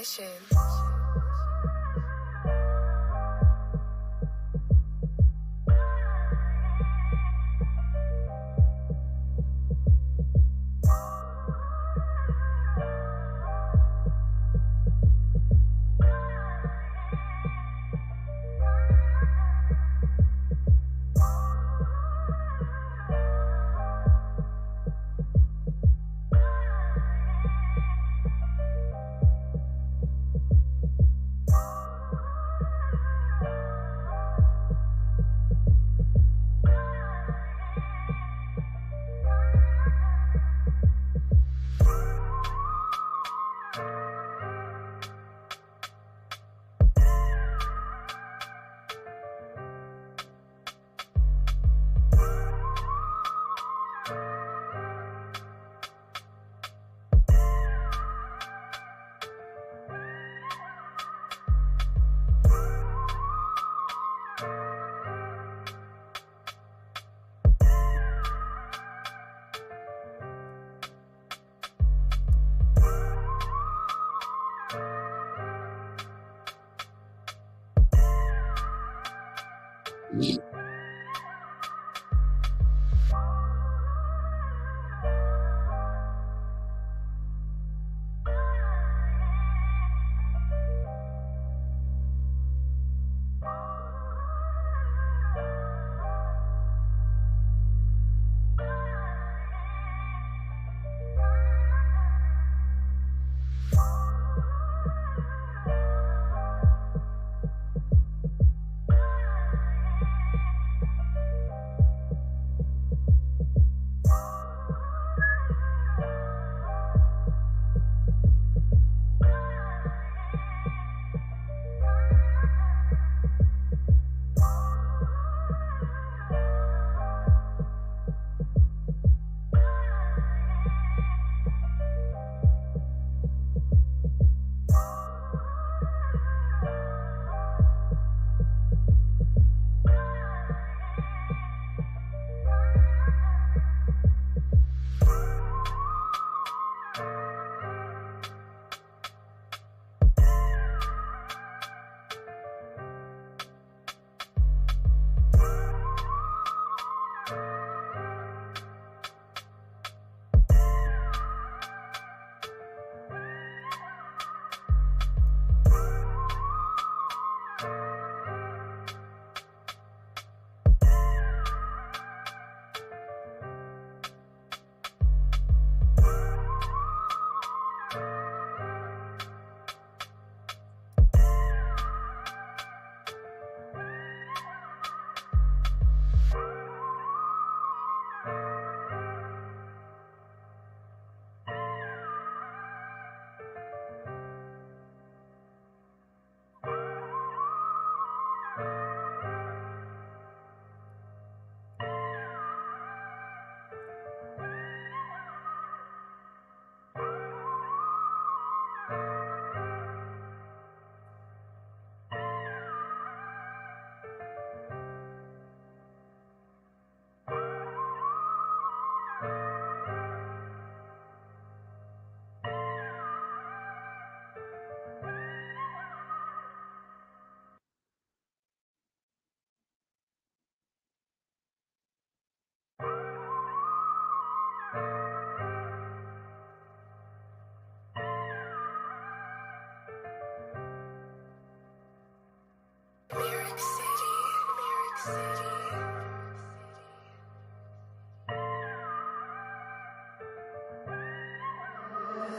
commission.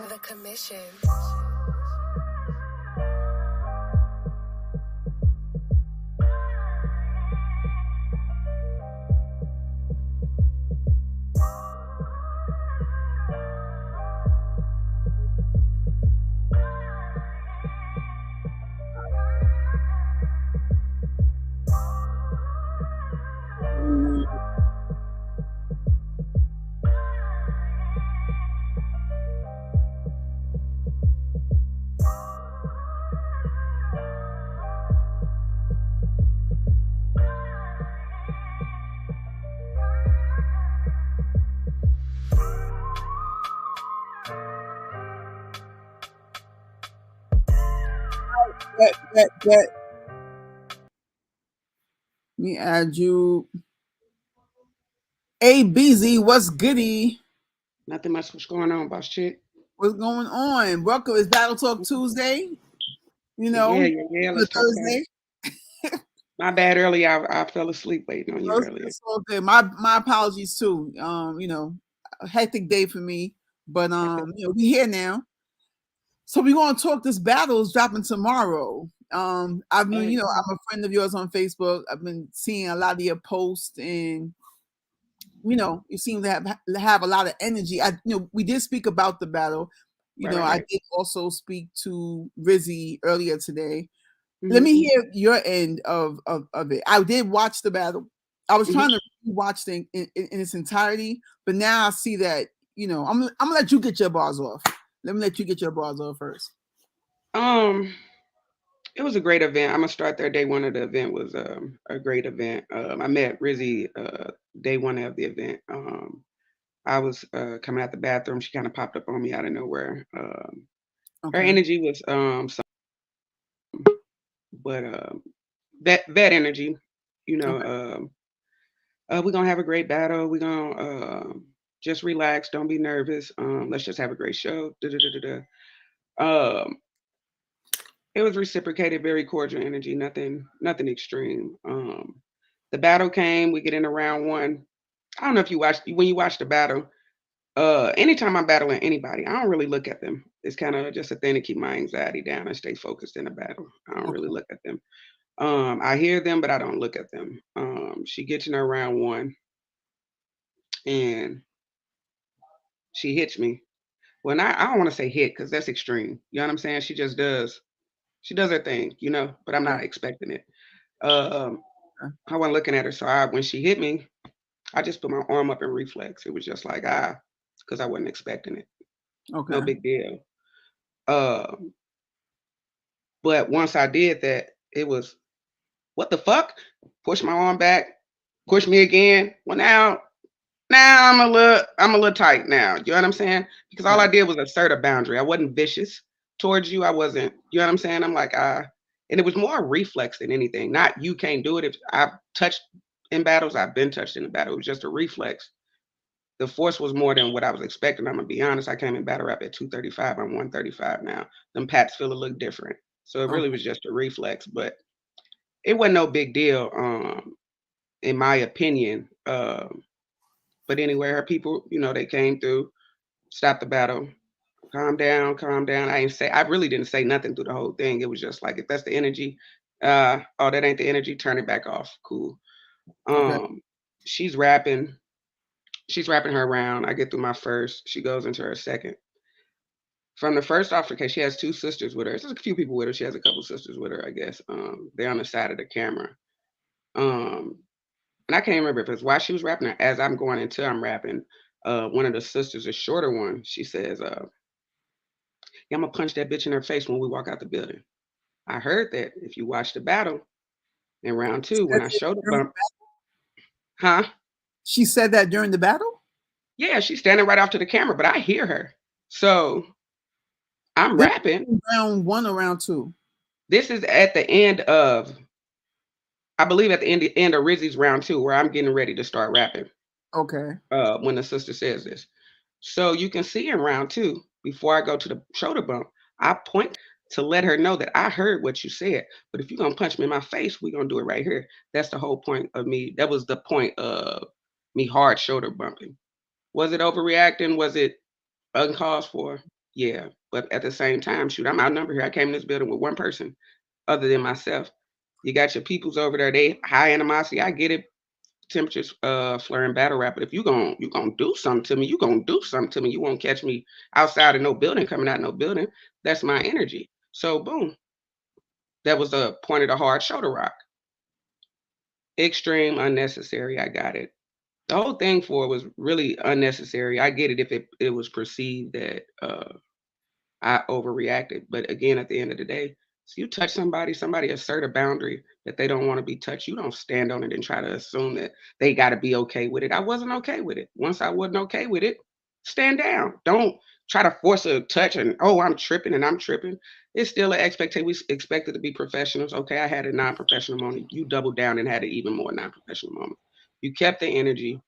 The commission. Let me add you. Hey, Beezy, what's goody? Nothing much was going on, boss chick. What's going on? Welcome. It's Battle Talk Tuesday. You know, Yeah. the Let's talk about it. Thursday. My bad earlier. I fell asleep waiting on you earlier. It's all good. My apologies too. A hectic day for me, but I feel we here now. So we're gonna talk. This battle is dropping tomorrow. I've been, oh yeah. I'm a friend of yours on Facebook. I've been seeing a lot of your posts, and you seem to have a lot of energy. We did speak about the battle. I Right. did also speak to Rizzy earlier today. Let hmm me hear your end of it. I did watch the battle. I was hmm trying to watch thing in its entirety, but now I see that I'm gonna let you get your bars off. Let me let you get your bars off first. Um, it was a great event. I'm gonna start there. Day one of the event was a great event. I met Rizzy day one of the event. I was coming out the bathroom. She kind of popped up on me out of nowhere. Her Okay. energy was but that energy, you know. Okay. We're gonna have a great battle. We're gonna just relax. Don't be nervous. Let's just have a great show. Da, da, da, da, da. It was reciprocated, very cordial energy. Nothing extreme. The battle came. We get into round one. I don't know if you watched when you watch the battle. Anytime I'm battling anybody, I don't really look at them. It's kind of just a thing to keep my anxiety down and stay focused in a battle. I don't really Okay. look at them. I hear them, but I don't look at them. She gets in her round one and she hits me. Well, not, I don't want to say hit because that's extreme. You know what I'm saying? She just does. She does her thing, but I'm Okay. not expecting it. Um, I wasn't looking at her, so when she hit me, I just put my arm up in reflex. It was just like because I wasn't expecting it. No Okay. big deal. Um, but once I did that, it was what the fuck? Push my arm back, push me again. Well, now I'm a little tight now. You know what I'm saying? Because all I Right. did was assert a boundary. I wasn't vicious towards you. I wasn't. You know what I'm saying? I'm like and it was more reflex than anything. Not you can't do it. If I've touched in battles, I've been touched in a battle. It was just a reflex. The force was more than what I was expecting. I'm gonna be honest. I came in battle rap at 235. I'm 135 now. Them pats feel a little different. So it really Okay. was just a reflex, but it wasn't no big deal. In my opinion. But anyway, her people, they came through, stopped the battle. Calm down, calm down. I really didn't say nothing through the whole thing. It was just like, if that's the energy, oh, that ain't the energy, turn it back off. Cool. Okay. Um, she's rapping. She's rapping her round. I get through my first. She goes into her second. From the first altercation, she has two sisters with her. There's a few people with her. She has a couple sisters with her, I guess. They're on the side of the camera. Um, and I can't remember if it's while she was rapping or as I'm going into I'm rapping. One of the sisters, a shorter one, she says, yeah, I'm gonna punch that bitch in her face when we walk out the building. I heard that if you watch the battle in round two, when I showed the bump, huh? She said that during the battle. Yeah, she's standing right off to the camera, but I hear her. So I'm This rapping. is round one or round two. This is at the end of, I believe at the end of Rizzy's round two, where I'm getting ready to start rapping. Okay. When the sister says this. So you can see in round two, before I go to the shoulder bump, I point to let her know that I heard what you said. But if you're gonna punch me in my face, we're gonna do it right here. That's the whole point of me. That was the point of me hard shoulder bumping. Was it overreacting? Was it uncalled for? Yeah. But at the same time, shoot, I'm outnumbered here. I came in this building with one person other than myself. You got your peoples over there, they high animosity. I get it, temperatures flaring battle rap. But if you gonna do something to me, you gonna do something to me. You won't catch me outside of no building, coming out no building. That's my energy. So boom, that was the point of the hard shoulder rock. Extreme, unnecessary. I got it. The whole thing for it was really unnecessary. I get it if it was perceived that I overreacted. But again, at the end of the day, so you touch somebody assert a boundary that they don't want to be touched. You don't stand on it and try to assume that they got to be okay with it. I wasn't okay with it. Once I wasn't okay with it, stand down. Don't try to force a touch and oh I'm tripping and I'm tripping. It's still an expectation. We expected to be professionals. Okay, I had a non-professional moment. You doubled down and had an even more non-professional moment. You kept the energy.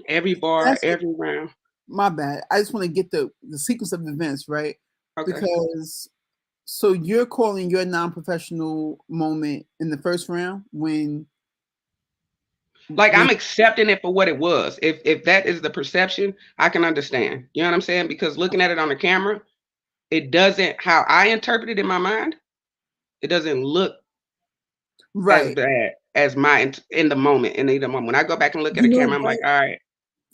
Every bar, That's every round. my bad. I just want to get the sequence of events right Okay. because so you're calling your non-professional moment in the first round Like when I'm accepting it for what it was. If that is the perception, I can understand. You know what I'm saying? Because looking at it on the camera, it doesn't how I interpret it in my mind. It doesn't look as right. bad as my in the moment. In the moment, when I go back and look at You a know camera, I'm like, what? all right,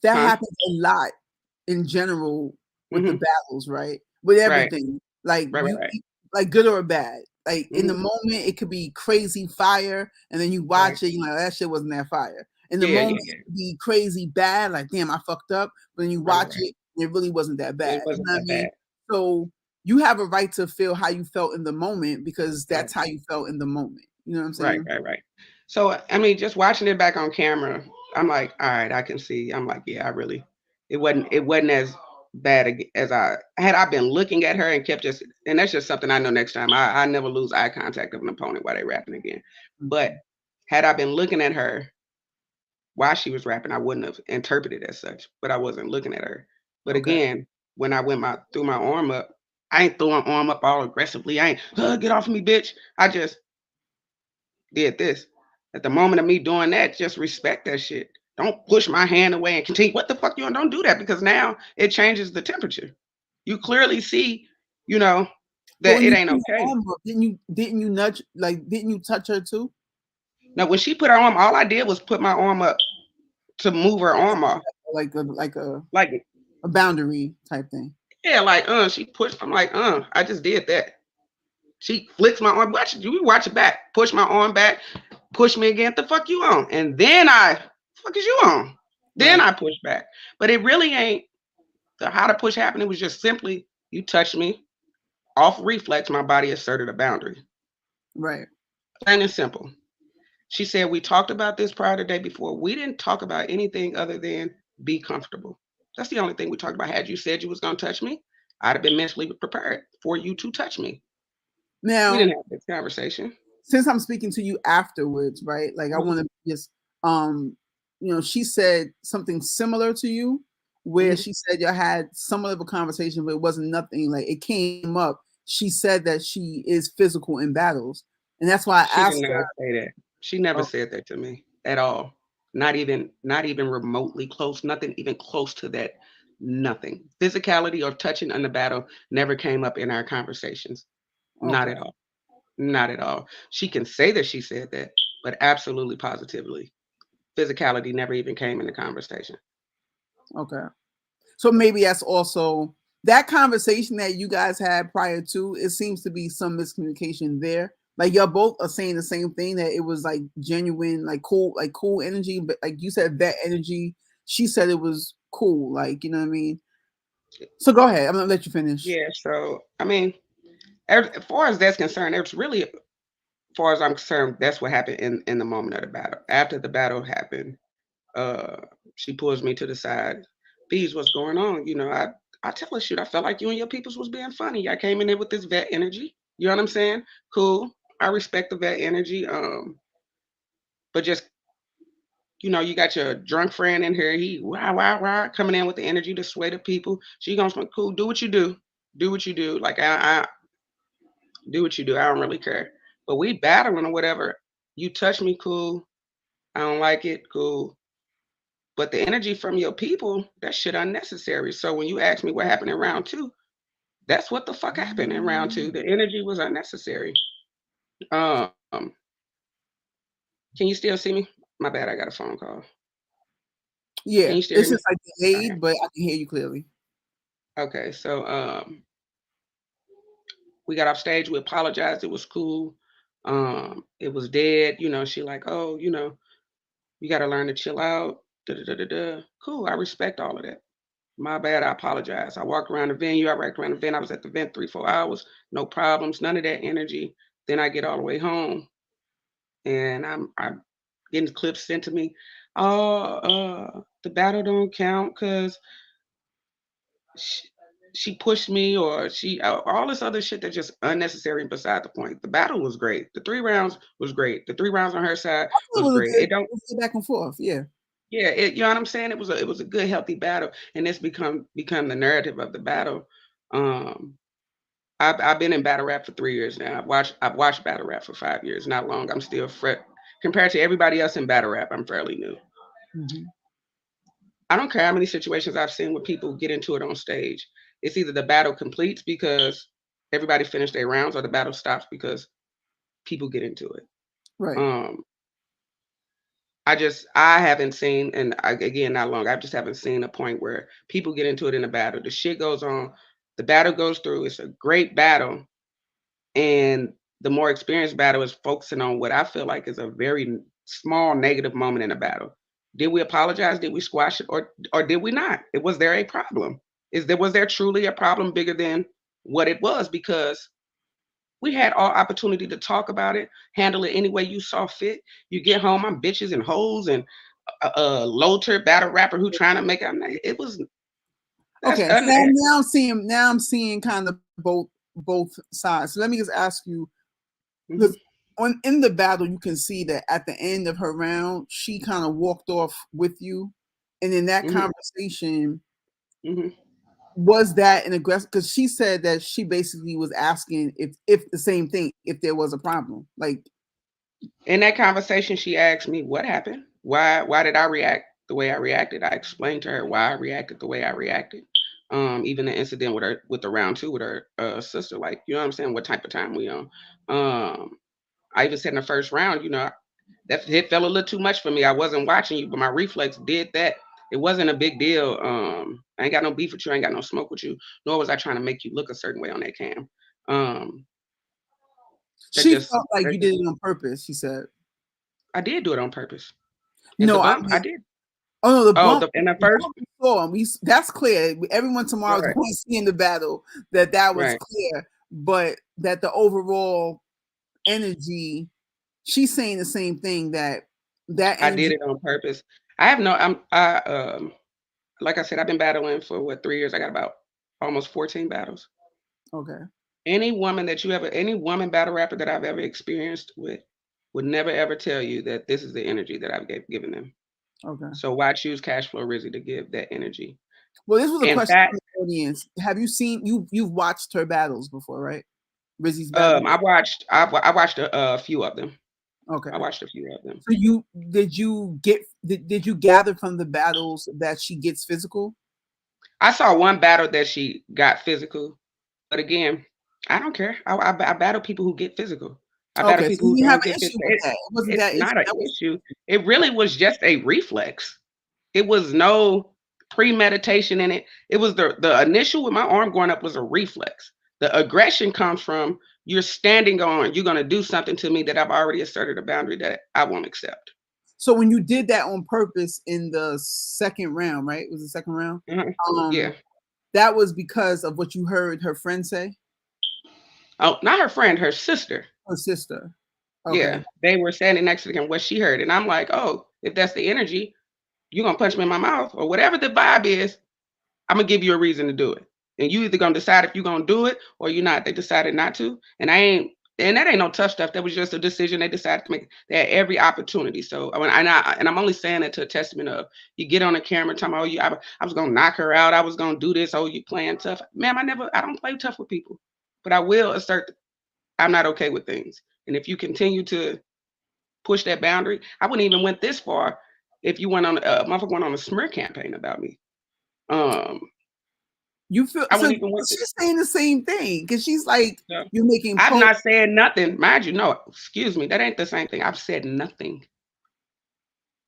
That huh? happens a lot in general with the Mm-hmm. battles, right? With Right, everything, like right, right, right, like good or bad. Like in the mm-hmm. moment, it could be crazy fire, and then you Right. watch it, you know that shit wasn't that fire. In the Yeah, moment, yeah, it yeah. could be crazy bad, like damn, I fucked up. But then you Right, right, watch right. it, and it really wasn't that It bad. You wasn't know what I that mean? bad. So you have a right to feel how you felt in the moment because Right. that's how you felt in the moment. You know what I'm Right, saying? right, right. So I mean, just watching it back on camera, I'm like, all right, I can see. I'm like, yeah, I really, it wasn't as bad as I been looking at her and kept just, and that's just something I know next time. I never lose eye contact of an opponent while they rapping again. But Mhm. had I been looking at her while she was rapping, I wouldn't have interpreted as such. But I wasn't looking at her. But Okay. again, when I went my threw my arm up, I ain't throwing arm up all aggressively. I ain't, get off of me, bitch. I just did this. At the moment of me doing that, just respect that shit. Don't push my hand away and continue. What the fuck you doing? Don't do that because now it changes the temperature. You clearly see, you know, But that when it you ain't threw your okay. arm up, didn't you nudge like didn't you touch her too? Now when she put her arm, all I did was put my arm up to move her arm off. Like Like a boundary type thing. yeah, like she pushed. I'm like I just did that. She flicks my arm. Watch it. You watch it back. Push my arm back. Push me again. The fuck you on? And then fuck is you on? Then Right. I push back. But it really ain't how the push happened. It was just simply you touched me off reflex. My body asserted a boundary. Right. Plain and simple. She said we talked about this prior to the day before. We didn't talk about anything other than be comfortable. That's the only thing we talked about. Had you said you was gonna touch me, I'd have been mentally prepared for you to touch me. We Now, didn't have this conversation. since I'm speaking to you afterwards, right? Like I Mhm, want to just she said something similar to you where mhm. she said you had somewhat of a conversation, but it wasn't nothing like it came up. She said that she is physical in battles. And that's why I She did asked not say that. She never her, said that to me at all. Not even remotely close, nothing even close to that. Nothing. Physicality or touching in the battle never came up in our conversations. Not okay, at all. Not at all. She can say that she said that, but absolutely positively. Physicality never even came in the conversation. okay. So maybe that's also that conversation that you guys had prior to. It seems to be some miscommunication there. Like y'all both are saying the same thing that it was like genuine, like cool energy. But like you said, that energy. She said it was cool. Like you know what I mean. So go ahead. I'm gonna let you finish. Yeah, so I mean, as far as that's concerned, it's really, as far as I'm concerned, that's what happened in the moment of the battle. After the battle happened, uh, she pulls me to the side. Bees, what's going on? I tell her, shoot, I felt like you and your peoples was being funny. I came in there with this vet energy. You know what I'm saying? Cool. I respect the vet energy. But just you got your drunk friend in here. He wow coming in with the energy to sway the people. She gonna say, cool. Do what you do. Do what you do. Like I do what you do. I don't really care. But we battling or whatever. You touch me, cool. I don't like it, cool. But the energy from your people, that shit unnecessary. So when you ask me what happened in round two, that's what the fuck happened in round two. The energy was unnecessary. Um, can you still see me? My bad, I got a phone call. Can Yeah, you still hear it's me? just like All right. delayed, but I can hear you clearly. Okay, so we got off stage, we apologized, it was cool. It was dead, she like, oh, you gotta learn to chill out. Da, da, da, da, da. Cool, I respect all of that. My bad, I apologize. I walked around the venue, I walked around the venue, I was at the event 3, 4 hours, no problems, none of that energy. Then I get all the way home and I'm getting clips sent to me. Oh, the battle don't count because she pushed me or she all this other shit that's just unnecessary and beside the point. The battle was great. The 3 rounds was great. The 3 rounds on her side It was was a great. good, It don't it was a back and forth. Yeah. yeah, you know what I'm saying? It was a good healthy battle, and it's become the narrative of the battle. Um, I've been in battle rap for 3 years now. I've watched battle rap for 5 years. Not long. I'm still compared to everybody else in battle rap. I'm fairly new. Hmm. I don't care how many situations I've seen where people get into it on stage. It's either the battle completes because everybody finished their rounds, or the battle stops because people get into it. Right. Um, I haven't seen, and again, not long. I just haven't seen a point where people get into it in a battle. The shit goes on, the battle goes through. It's a great battle, and the more experienced battle is focusing on what I feel like is a very small negative moment in a battle. Did we apologize? Did we squash it, or did we not? Was there a problem? Was there truly a problem bigger than what it was? Because we had all opportunity to talk about it, handle it any way you saw fit. You get home, I'm bitches and hoes and a low tier battle rapper who trying to make it. It was that's Okay. So now I'm seeing kind of both sides. So let me just ask you, mm-hmm, because in the battle you can see that at the end of her round she kind of walked off with you, and in that mm-hmm, conversation, mm-hmm. was that an aggressive, because she said that she basically was asking if the same thing, if there was a problem, like. In that conversation, she asked me what happened. Why did I react the way I reacted? I explained to her why I reacted the way I reacted. Even the incident with her with the round two with her sister, like you know what I'm saying, what type of time we on. I even said in the first round, that hit fell a little too much for me. I wasn't watching you, but my reflex did that. It wasn't a big deal. I ain't got no beef with you. I ain't got no smoke with you. Nor was I trying to make you look a certain way on that cam. Um, that She just felt like that you just did it on purpose, she said. I did do it on purpose. At the No, I bump, I mean, did. oh no, Oh, in the the first, bump we saw, and that's clear. Everyone tomorrow is right, going to see in the battle that was right. clear, but that the overall energy, she's saying the same thing, that I did energy. it on purpose. I have no. Like I said, I've been battling for what 3 years. I got about almost 14 battles. Okay, Any woman battle rapper that I've ever experienced with would never ever tell you that this is the energy that I've given them. okay. So why choose Cashflow RIZZY to give that energy? Well, this was a In question fact, from the audience. Have you seen, you've watched her battles before, right? Rizzy's battle. I watched a few of them. Okay. I watched a few of them. So did you gather from the battles that she gets physical? I saw one battle that she got physical, but again, I don't care. I battle people who get physical. I battle Okay, so people you who didn't have don't an get issue physical. with that. It wasn't It's that issue. not an That was issue. It really was just a reflex. It was no premeditation in it. It was the initial with my arm going up was a reflex. The aggression comes from you're standing on, you're gonna do something to me that I've already asserted a boundary that I won't accept. so when you did that on purpose in the second round, right? It was the second round. Mhm. Yeah. Um, that was because of what you heard her friend say, Oh, not her friend, her sister. her sister. Okay. Yeah. They were standing next to him, what she heard. And I'm like, oh, if that's the energy, you're gonna punch me in my mouth or whatever the vibe is, I'm gonna give you a reason to do it. And you either gonna decide if you're gonna do it or you're not. They decided not to. And that ain't no tough stuff. That was just a decision they decided to make. They had every opportunity. So and I'm only saying it to a testament of you get on the camera talking about, oh, I was gonna knock her out. I was gonna do this. Oh, you playing tough. Ma'am, I don't play tough with people. But I will assert I'm not okay with things. And if you continue to push that boundary, I wouldn't even went this far if you went on motherfucker went on a smear campaign about me. Um, You feel I so wouldn't even went. she's saying the same thing because she's like, No. you're making I've posts. not said nothing, mind you. No, excuse me, that ain't the same thing. I've said nothing.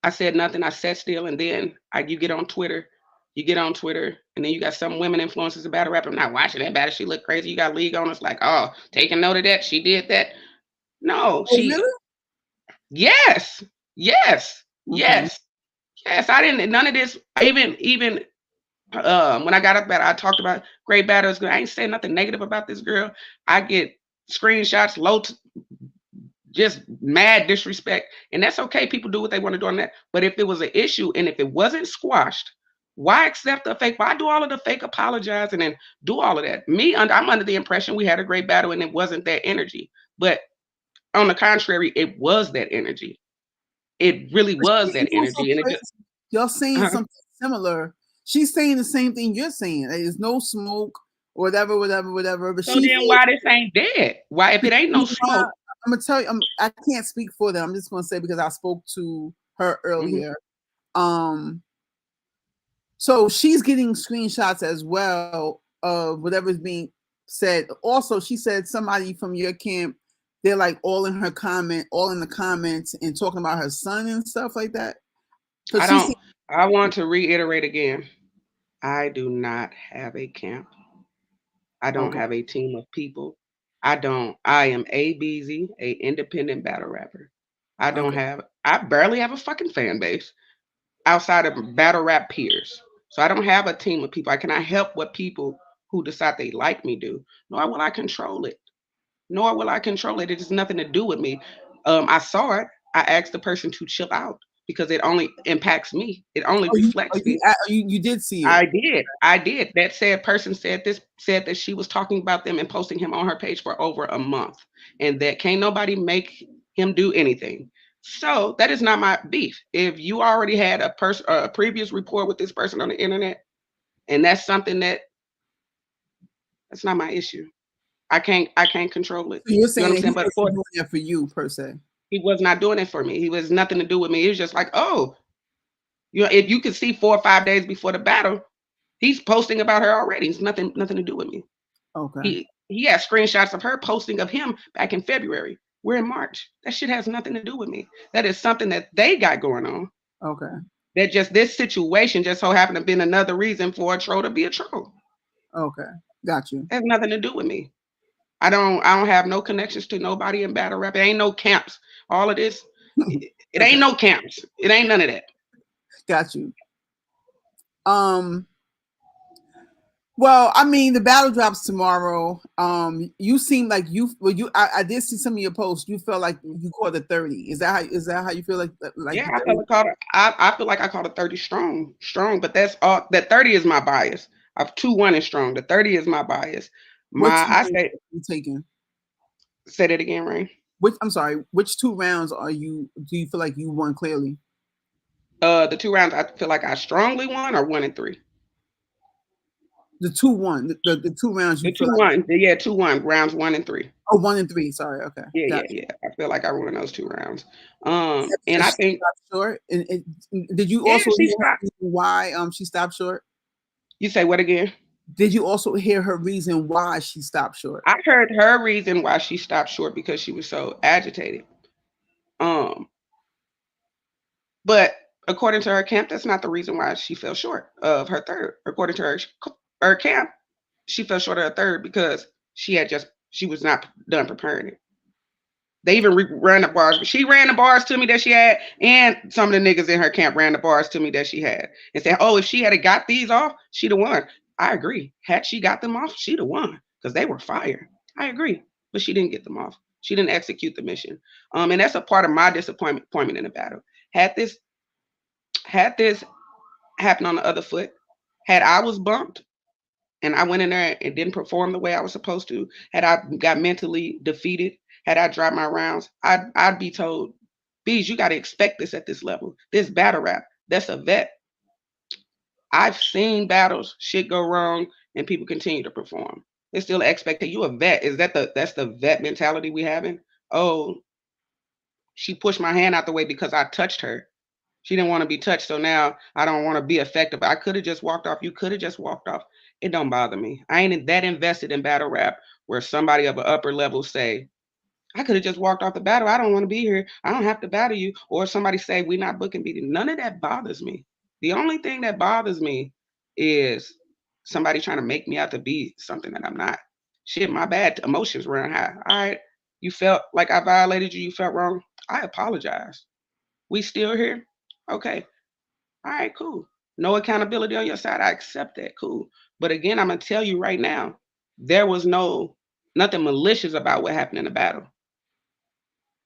I said nothing. I sat still, and then you get on Twitter. You get on Twitter, and then you got some women influencers about battle rap. I'm not watching that battle. She look crazy. You got league on us like, oh, taking note of that. She did that. No, Oh, really? yes, yes, Okay. yes, yes. I didn't. None of this. Even when I got up at, I talked about great battles. I ain't saying nothing negative about this girl. I get screenshots, just mad disrespect, and that's okay. People do what they want to do on that. But if it was an issue and if it wasn't squashed, Why accept the fake? Why do all of the fake apologizing and do all of that? I'm under the impression we had a great battle and it wasn't that energy. But on the contrary, it was that energy. It really But was you that know so energy. And it just, crazy. Y'all saying uh, something similar. She's saying the same thing you're saying. There's no smoke, whatever, whatever, whatever. But so she then feels. why this ain't dead? Why, if it ain't no smoke? I'm gonna tell you. I can't speak for them. I'm just gonna say because I spoke to her Mhm. earlier. Um, so she's getting screenshots as well of whatever's being said. Also, she said somebody from your camp, they're like all in her comment, all in the comments and talking about her son and stuff like that. I Because she's don't, I want to reiterate again. I do not have a camp. I don't okay, have a team of people. I don't. I am a Beezy, a independent battle rapper. I don't okay. have. I barely have a fucking fan base outside of battle rap peers. So I don't have a team of people. I cannot help what people who decide they like me do. Nor will I control it. Nor will I control it. It has nothing to do with me. I saw it. I asked the person to chill out because it only impacts me. It only reflects me. You did see it. I did. I did. That said person said that she was talking about them and posting him on her page for over a month, and that can't nobody make him do anything. So that is not my beef. If you already had a previous report with this person on the internet, and that's something that's not my issue. I can't control it. So you're You know saying what I'm that he saying? But wasn't doing that for you per se. he was not doing it for me. He was nothing to do with me. It was just like, oh, if you could see 4 or 5 days before the battle, he's posting about her already. It's nothing to do with me. Okay. He has screenshots of her posting of him back in February. We're in March. That shit has nothing to do with me. That is something that they got going on. Okay. That just this situation just so happened to been another reason for a troll to be a troll. Okay. Got you. It has nothing to do with me. I don't have no connections to nobody in battle rap. It ain't no camps. All of this, it Okay. ain't no camps. It ain't none of that. Got you. Um. Well, I mean, the battle drops tomorrow. You seem like you. Well, I did see some of your posts. You felt like you caught the 30. Is that how you feel like Yeah, the I 30? feel like I feel like I called a 30 strong, but that's all. That 30 is my bias. I've 2-1 is strong. The 30 is my bias. Which My I rounds say are you taking? say that again, Rain. Which I'm sorry. Which 2 rounds are you? Do you feel like you won clearly? The 2 rounds I feel like I strongly won are 1 and 3. The 2-1. The 2 rounds you The feel two like. one, yeah, 2-1 rounds 1 and 3. Oh, 1 and 3. Sorry. Okay. Yeah, Got yeah, yeah. I feel like I won those 2 rounds. you. And Has I she think stopped short? And did you yeah, also she hear her stopped. reason why she stopped short? You say what again? Did you also hear her reason why she stopped short? I heard her reason why she stopped short because she was so agitated. Um, But according to her camp, that's not the reason why she fell short of her third. According to her camp, she fell short of her third because she was not done preparing it. They even ran the bars. She ran the bars to me that she had, and some of the niggas in her camp ran the bars to me that she had, and said, "Oh, if she had got these off, she'd have won." I agree. Had she got them off, she'd have won because they were fire. I agree, but she didn't get them off. She didn't execute the mission, and that's a part of my disappointment in the battle. Had this had this happened on the other foot, had I was bumped and I went in there and didn't perform the way I was supposed to, had I got mentally defeated, had I dropped my rounds, I'd be told, Bees, you got to expect this at this level. This battle rap, that's a vet. I've seen battles, shit go wrong, and people continue to perform. It's still an expectation. You a vet. That's the vet mentality we having? Oh, she pushed my hand out the way because I touched her. She didn't want to be touched, so now I don't want to be effective. I could have just walked off. You could have just walked off. It don't bother me. I ain't that invested in battle rap where somebody of an upper level say, I could have just walked off the battle. I don't want to be here. I don't have to battle you. Or somebody say, we're not booking beating. None of that bothers me. The only thing that bothers me is somebody trying to make me out to be something that I'm not. Shit, my bad. Emotions run high. All right. You felt like I violated you. You felt wrong. I apologize. We still here? Okay. All right, cool. No accountability on your side. I accept that. Cool. But again, I'm gonna tell you right now, there was nothing malicious about what happened in the battle.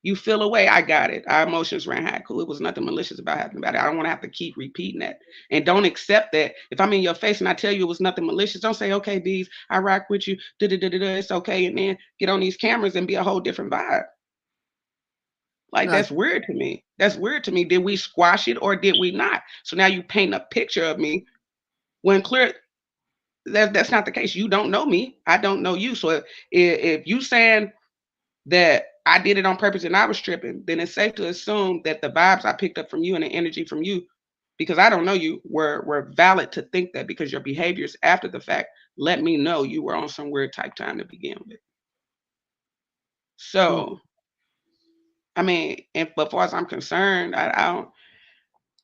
You feel away. I got it. Our emotions ran high. Cool. It was nothing malicious about it. I don't want to have to keep repeating that. And don't accept that. If I'm in your face and I tell you it was nothing malicious, don't say, okay, Bees, I rock with you. It's okay. And then get on these cameras and be a whole different vibe. Like, Right. that's weird to me. That's weird to me. Did we squash it or did we not? So now you paint a picture of me when clear that's not the case. You don't know me. I don't know you. So if you saying that I did it on purpose and I was tripping, then it's safe to assume that the vibes I picked up from you and the energy from you, because I don't know you, were valid to think that, because your behaviors after the fact let me know you were on some weird type time to begin with. Okay. So I mean, and but far as I'm concerned, I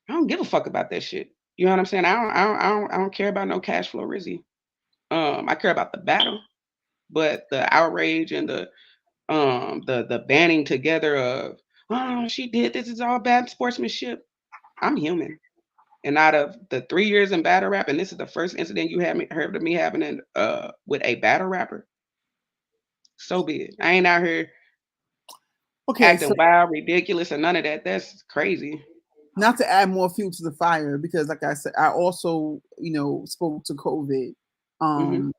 don't give a fuck about that shit. You know what I'm saying? I don't care about no cash flow Rizzy. I care about the battle, but the outrage and the banding together of, oh, she did this, is all bad sportsmanship. I'm human. And out of the 3 years in battle rap, and this is the first incident you heard of me having with a battle rapper, so be it. I ain't out here Okay. So acting wild, ridiculous, or none of that. That's crazy. not to add more fuel to the fire, because like I said, I also, spoke to COVID. Hmm. Um,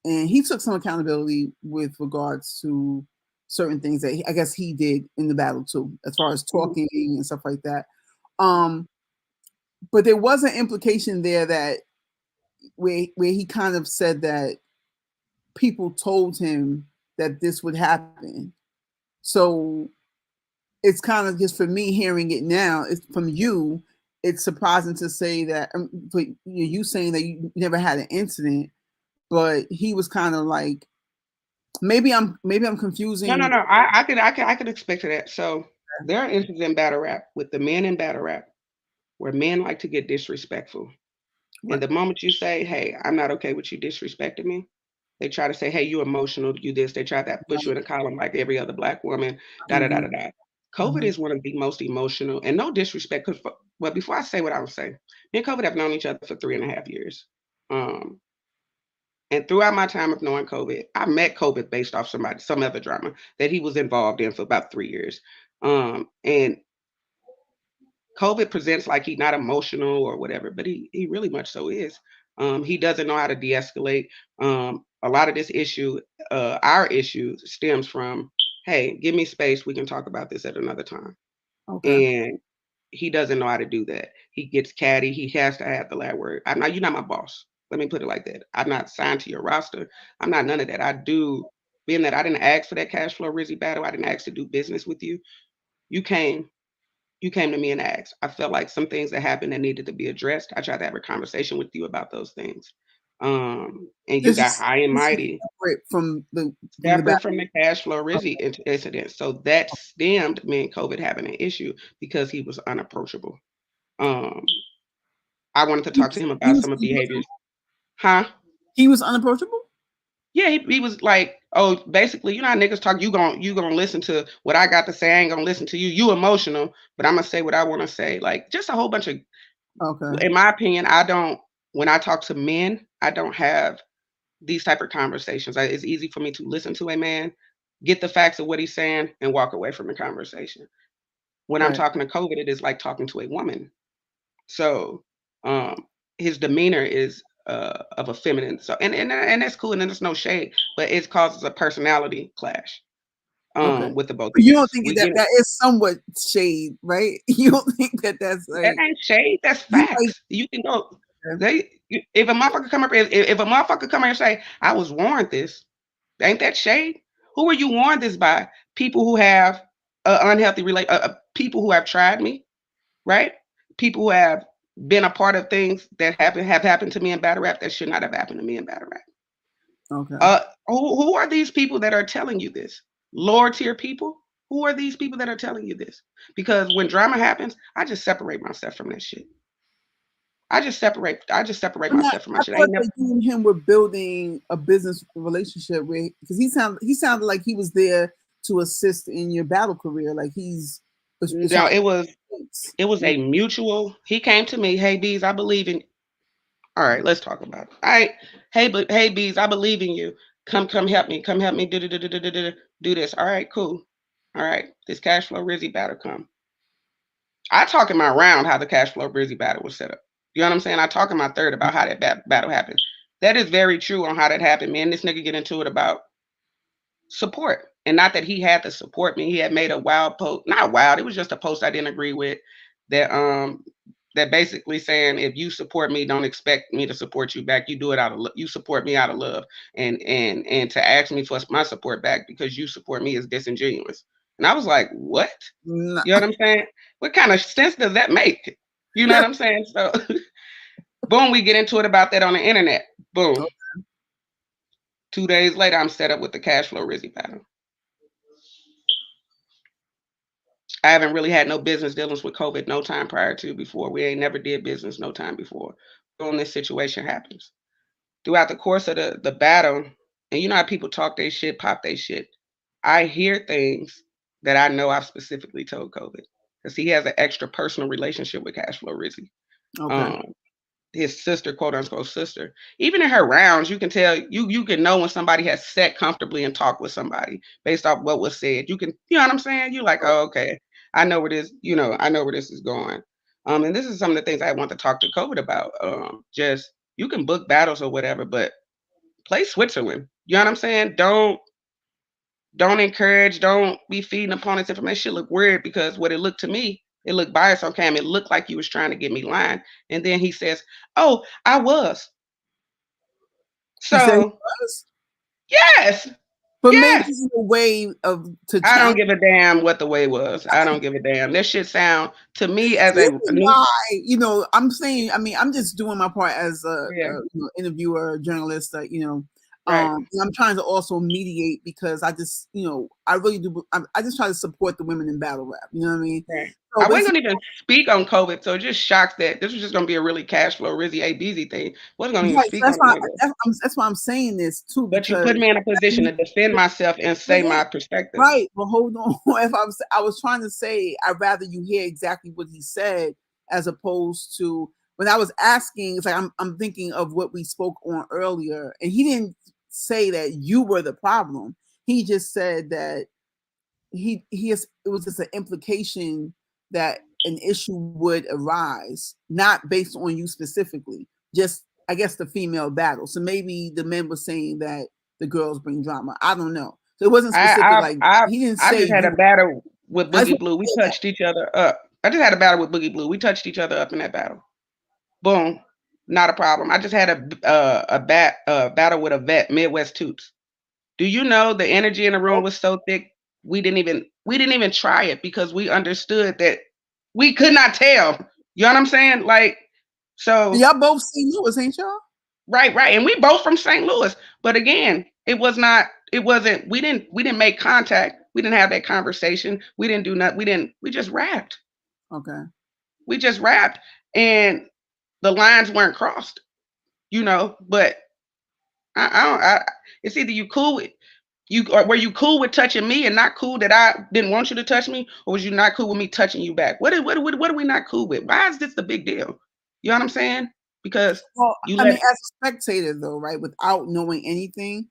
and he took some accountability with regards to certain things that I guess he did in the battle too, as far as Hmm. talking and stuff like that. Um, but there was an implication there that where he kind of said that people told him that this would happen. So it's kind of just for me hearing it now. It's from you. It's surprising to say that, but you saying that you never had an incident, but he was kind of like, maybe I'm No, no, confusing. no. I could expect that. So there are instances in battle rap with the men in battle rap where men like to get disrespectful. And Right. the moment you say, "Hey, I'm not okay with you disrespecting me," they try to say, "Hey, you emotional, you this." They try to put you in a column like every other black woman. Da da da Mm-hmm. da da. COVID is one of the most emotional, and no disrespect. Cause, well, before I say what I would say, me and COVID have known each other for 3.5 years. Um, and throughout my time of knowing COVID, I met COVID based off some other drama that he was involved in for about 3 years. And COVID presents like he's not emotional or whatever, but he really much so is. He doesn't know how to de-escalate. A lot of this issue, our issue, stems from, hey, give me space. We can talk about this at another time. Okay. And he doesn't know how to do that. He gets catty. He has to have the last word. I'm not. You're not my boss. Let me put it like that. I'm not signed to your roster. I'm not none of that. I do. Being that I didn't ask for that cash flow Rizzy battle, I didn't ask to do business with you. You came you came to me and asked. I felt like some things that happened that needed to be addressed. I tried to have a conversation with you about those things. And you This got is high and this is mighty, separate from the back. separate from the cash flow Rizzy incident. So that stemmed me and COVID having an issue because he was unapproachable. Um, I wanted to talk to him He about was some of unapproachable. behaviors. Huh? He was unapproachable. Yeah, he was like, oh, basically, you know how niggas talk. You gonna listen to what I got to say. I ain't gonna listen to you. You emotional, but I'm gonna say what I want to say. Like, just a whole bunch of, Okay. in my opinion, I don't. When I talk to men, I don't have these type of conversations. It's easy for me to listen to a man, get the facts of what he's saying, and walk away from the conversation. When I'm Right. talking to COVID, it is like talking to a woman. So his demeanor is of a feminine. So and that's cool, and there's no shade, but it causes a personality clash Okay. with the both But of you don't us. think We that get it. that is somewhat shade, right? You don't think that that's That like ain't shade. That's you like. facts. You can go. If a motherfucker come up, if a motherfucker come here and say, "I was warned this," ain't that shade? Who were you warned this by? People who have unhealthy people who have tried me, right? People who have been a part of things that have happened to me in battle rap that should not have happened to me in battle rap. Okay. Who are these people that are telling you this? Lower tier people? Who are these people that are telling you this? Because when drama happens, I just separate myself from that shit. I just separate But not, myself from my I shit. I thought ain't never. that you and him were building a business relationship where, because he sounded like he was there to assist in your battle career. Like it's No, trying it was to. a mutual. He came to me, hey Bees, I believe in. All right, let's talk about it. All right, hey Bees, I believe in you. Come help me. Come help me do this. All right, cool. All right, this cash flow Rizzy battle come. I talk in my round how the cash flow Rizzy battle was set up. You know what I'm saying? I talk in my third about how that battle happened. That is very true on how that happened, man. This nigga get into it about support. And not that he had to support me. He had made a wild post. Not wild, it was just a post I didn't agree with that basically saying if you support me, don't expect me to support you back. You do it out of you support me out of love. And to ask me for my support back because you support me is disingenuous. And I was like, what? No. You know what I'm saying? What kind of sense does that make? You know what I'm saying? So boom, we get into it about that on the internet. Boom. 2 days later, I'm set up with the cash flow Rizzy battle. I haven't really had no business dealings with COVID no time prior to before. We ain't never did business no time before. When this situation happens. Throughout the course of the battle, and you know how people talk their shit, pop their shit. I hear things that I know I've specifically told COVID. Because he has an extra personal relationship with Cashflow Rizzy. Okay. Um, his sister, quote unquote sister. Even in her rounds, you can tell you can know when somebody has sat comfortably and talked with somebody based off what was said. You can, you know what I'm saying? You're like, oh, okay, I know where this, I know where this is going. And this is some of the things I want to talk to COVID about. Just you can book battles or whatever, but play Switzerland. You know what I'm saying? Don't encourage, don't be feeding opponents information. It look weird because what it looked to me, it looked biased on cam. It looked like he was trying to get me lying. And then he says, oh, I was. He said he So was, yes, but maybe yes. in a way of to I don't challenge. give a damn what the way was. I don't give a damn. This shit sound to me as This a is new why, I'm saying. I mean, I'm just doing my part as yeah, interviewer, journalist. right. And I'm trying to also mediate because I just, I really do. I just try to support the women in battle rap. You know what I mean? Right. So I wasn't basically, gonna even speak on COVID, so it just shocks that this was just gonna be a really cash flow Rizzy A Beezy thing. Wasn't gonna even right. So speak on it like that. that's why I'm saying this too But you because put me in a position to defend myself and say yeah, my perspective. right. Well, hold on. If I was trying to say, I'd rather you hear exactly what he said as opposed to when I was asking. It's like I'm thinking of what we spoke on earlier, and he didn't say that you were the problem. He just said that it was just an implication that an issue would arise, not based on you specifically. Just I guess the female battle. So maybe the men were saying that the girls bring drama. I don't know. So it wasn't I, specific. I've, Like I've, he didn't I've say just had a you. battle with I just Boogie want Blue. We to say touched each other up. I just had a battle with Boogie Blue. We touched each other up in that battle. Boom, not a problem. I just had a battle with a vet, Midwest Toots. Do you know the energy in the room that. was so thick we didn't even try it because we understood that we could not tell. You know what I'm saying? Like so Y'all both St. Louis, ain't y'all? right. And we both from St. Louis. But again, it wasn't we didn't make contact. We didn't have that conversation. We didn't do nothing. We just rapped. Okay. We just rapped and the lines weren't crossed, but I don't it's either you cool with you or were you cool with touching me and not cool that I didn't want you to touch me, or was you not cool with me touching you back? What are we not cool with? Why is this the big deal? You know what I'm saying? Because Well, you I let mean, as a spectator, though, right, without knowing anything.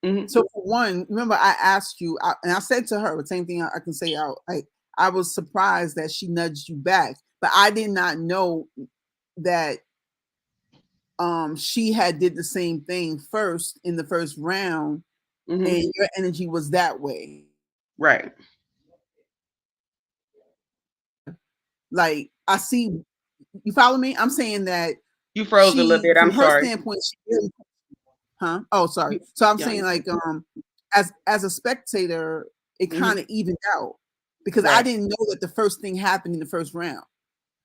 mhm. So for one, remember I asked you, and I said to her the same thing I can say out. I was surprised that she nudged you back, but I did not know that she had did the same thing first in the first round, Mhm. and your energy was that way. Right. Like I see, you follow me? I'm saying that You froze a little bit. from I'm her sorry. standpoint, she really, huh? Oh, sorry. You, So I'm yeah. saying like as a spectator, it Mhm. kind of evened out because I Right. didn't know that the first thing happened in the first round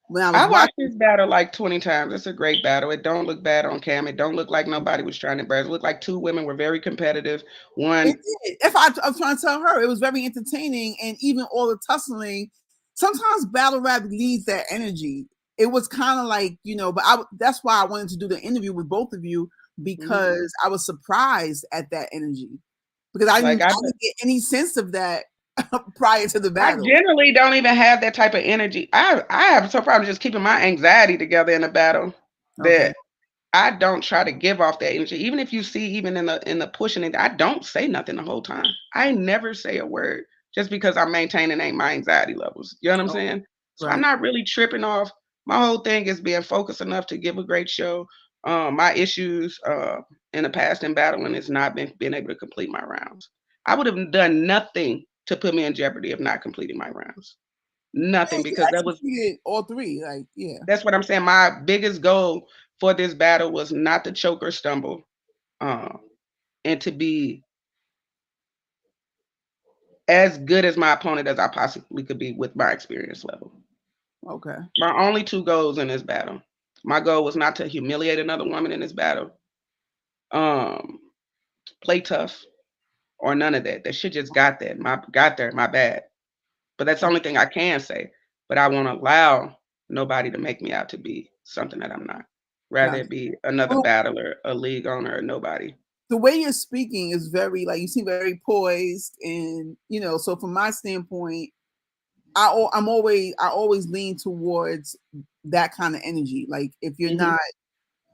when I was I watched watching. this battle like 20 times. It's a great battle. It don't look bad on cam. It don't look like nobody was trying to embarrass. It looked like two women were very competitive. It One, did. If I was trying to tell her, it was very entertaining, and even all the tussling. Sometimes battle rap needs that energy. It was kind of like but that's why I wanted to do the interview with both of you mhm. because I was surprised at that energy because I Like didn't I didn't get any sense of that prior to the I battle. generally don't even have that type of energy. I have some problem just keeping my anxiety together in a battle Okay. that I don't try to give off that energy. Even if you see even in the pushing it, I don't say nothing the whole time. I never say a word. just because I'm maintaining ain't my anxiety levels. You know what I'm Oh, saying? So I'm right. not really tripping off. My whole thing is being focused enough to give a great show. My issues in the past in battling is not being able to complete my rounds. I would have done nothing to put me in jeopardy of not completing my rounds. Yeah, Nothing, you because executed all three. Like, yeah. that's what I'm saying. My biggest goal for this battle was not to choke or stumble, um, and to be as good as my opponent as I possibly could be with my experience level. Okay. My only two goals in this battle. My goal was not to humiliate another woman in this battle, um, play tough, or none of that. That shit just got there. My bad. But that's the only thing I can say. But I won't allow nobody to make me out to be something that I'm not. Rather Gotcha. it be another Well, battler, a league owner, or nobody. the way you're speaking is very like you seem very poised, and so from my standpoint, I always lean towards that kind of energy. Like if you're Hmm. not,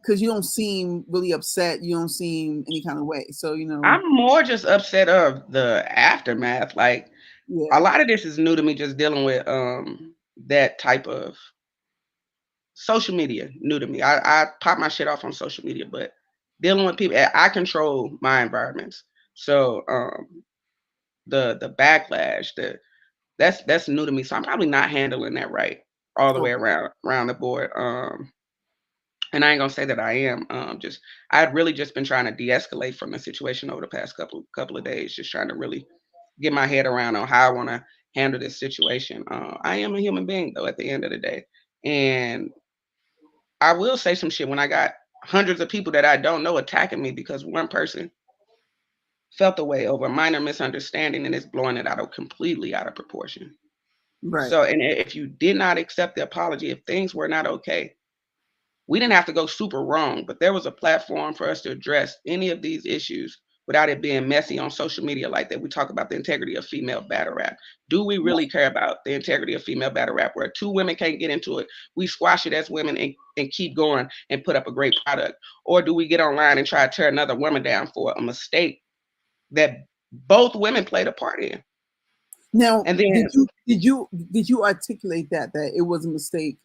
because you don't seem really upset, you don't seem any kind of way. So I'm more just upset of the aftermath. Like a yeah. lot of this is new to me, just dealing with that type of social media. New to me. I pop my shit off on social media, but dealing with people, I control my environments. So the backlash, that's new to me. So I'm probably not handling that right all the way Okay. around the board. And I ain't gonna say that I am. Just I'd really just been trying to de-escalate from the situation over the past couple of days, just trying to really get my head around on how I want to handle this situation. I am a human being though at the end of the day, and I will say some shit when I got hundreds of people that I don't know attacking me because one person felt the way over a minor misunderstanding and it's blowing it completely out of proportion. Right. So, and if you did not accept the apology, if things were not okay, we didn't have to go super wrong, but there was a platform for us to address any of these issues without it being messy on social media like that. We talk about the integrity of female battle rap. Do we Right. really care about the integrity of female battle rap where two women can't get into it? We squash it as women and keep going and put up a great product. Or do we get online and try to tear another woman down for a mistake that both women played a part in? Now, And then, did you articulate that it was a mistake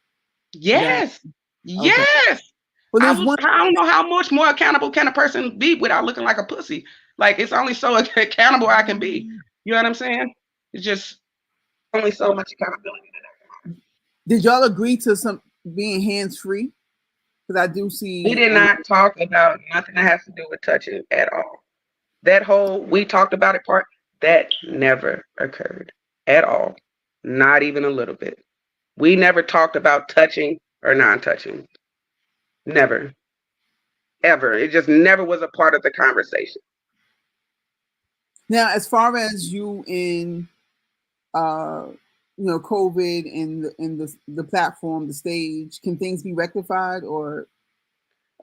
that yes, okay. yes. Well, there's one I don't know how much more accountable can a person be without looking like a pussy. Like it's only so accountable I can be. You know what I'm saying? It's just only so much accountability. did y'all agree to some being hands free? Because I do We see did not talk about nothing that has to do with touching at all. That whole we talked about it part, that never occurred at all. Not even a little bit. We never talked about touching or non touching. Never. Ever. It just never was a part of the conversation. now as far as you in uh COVID and the platform, the stage, can things be rectified or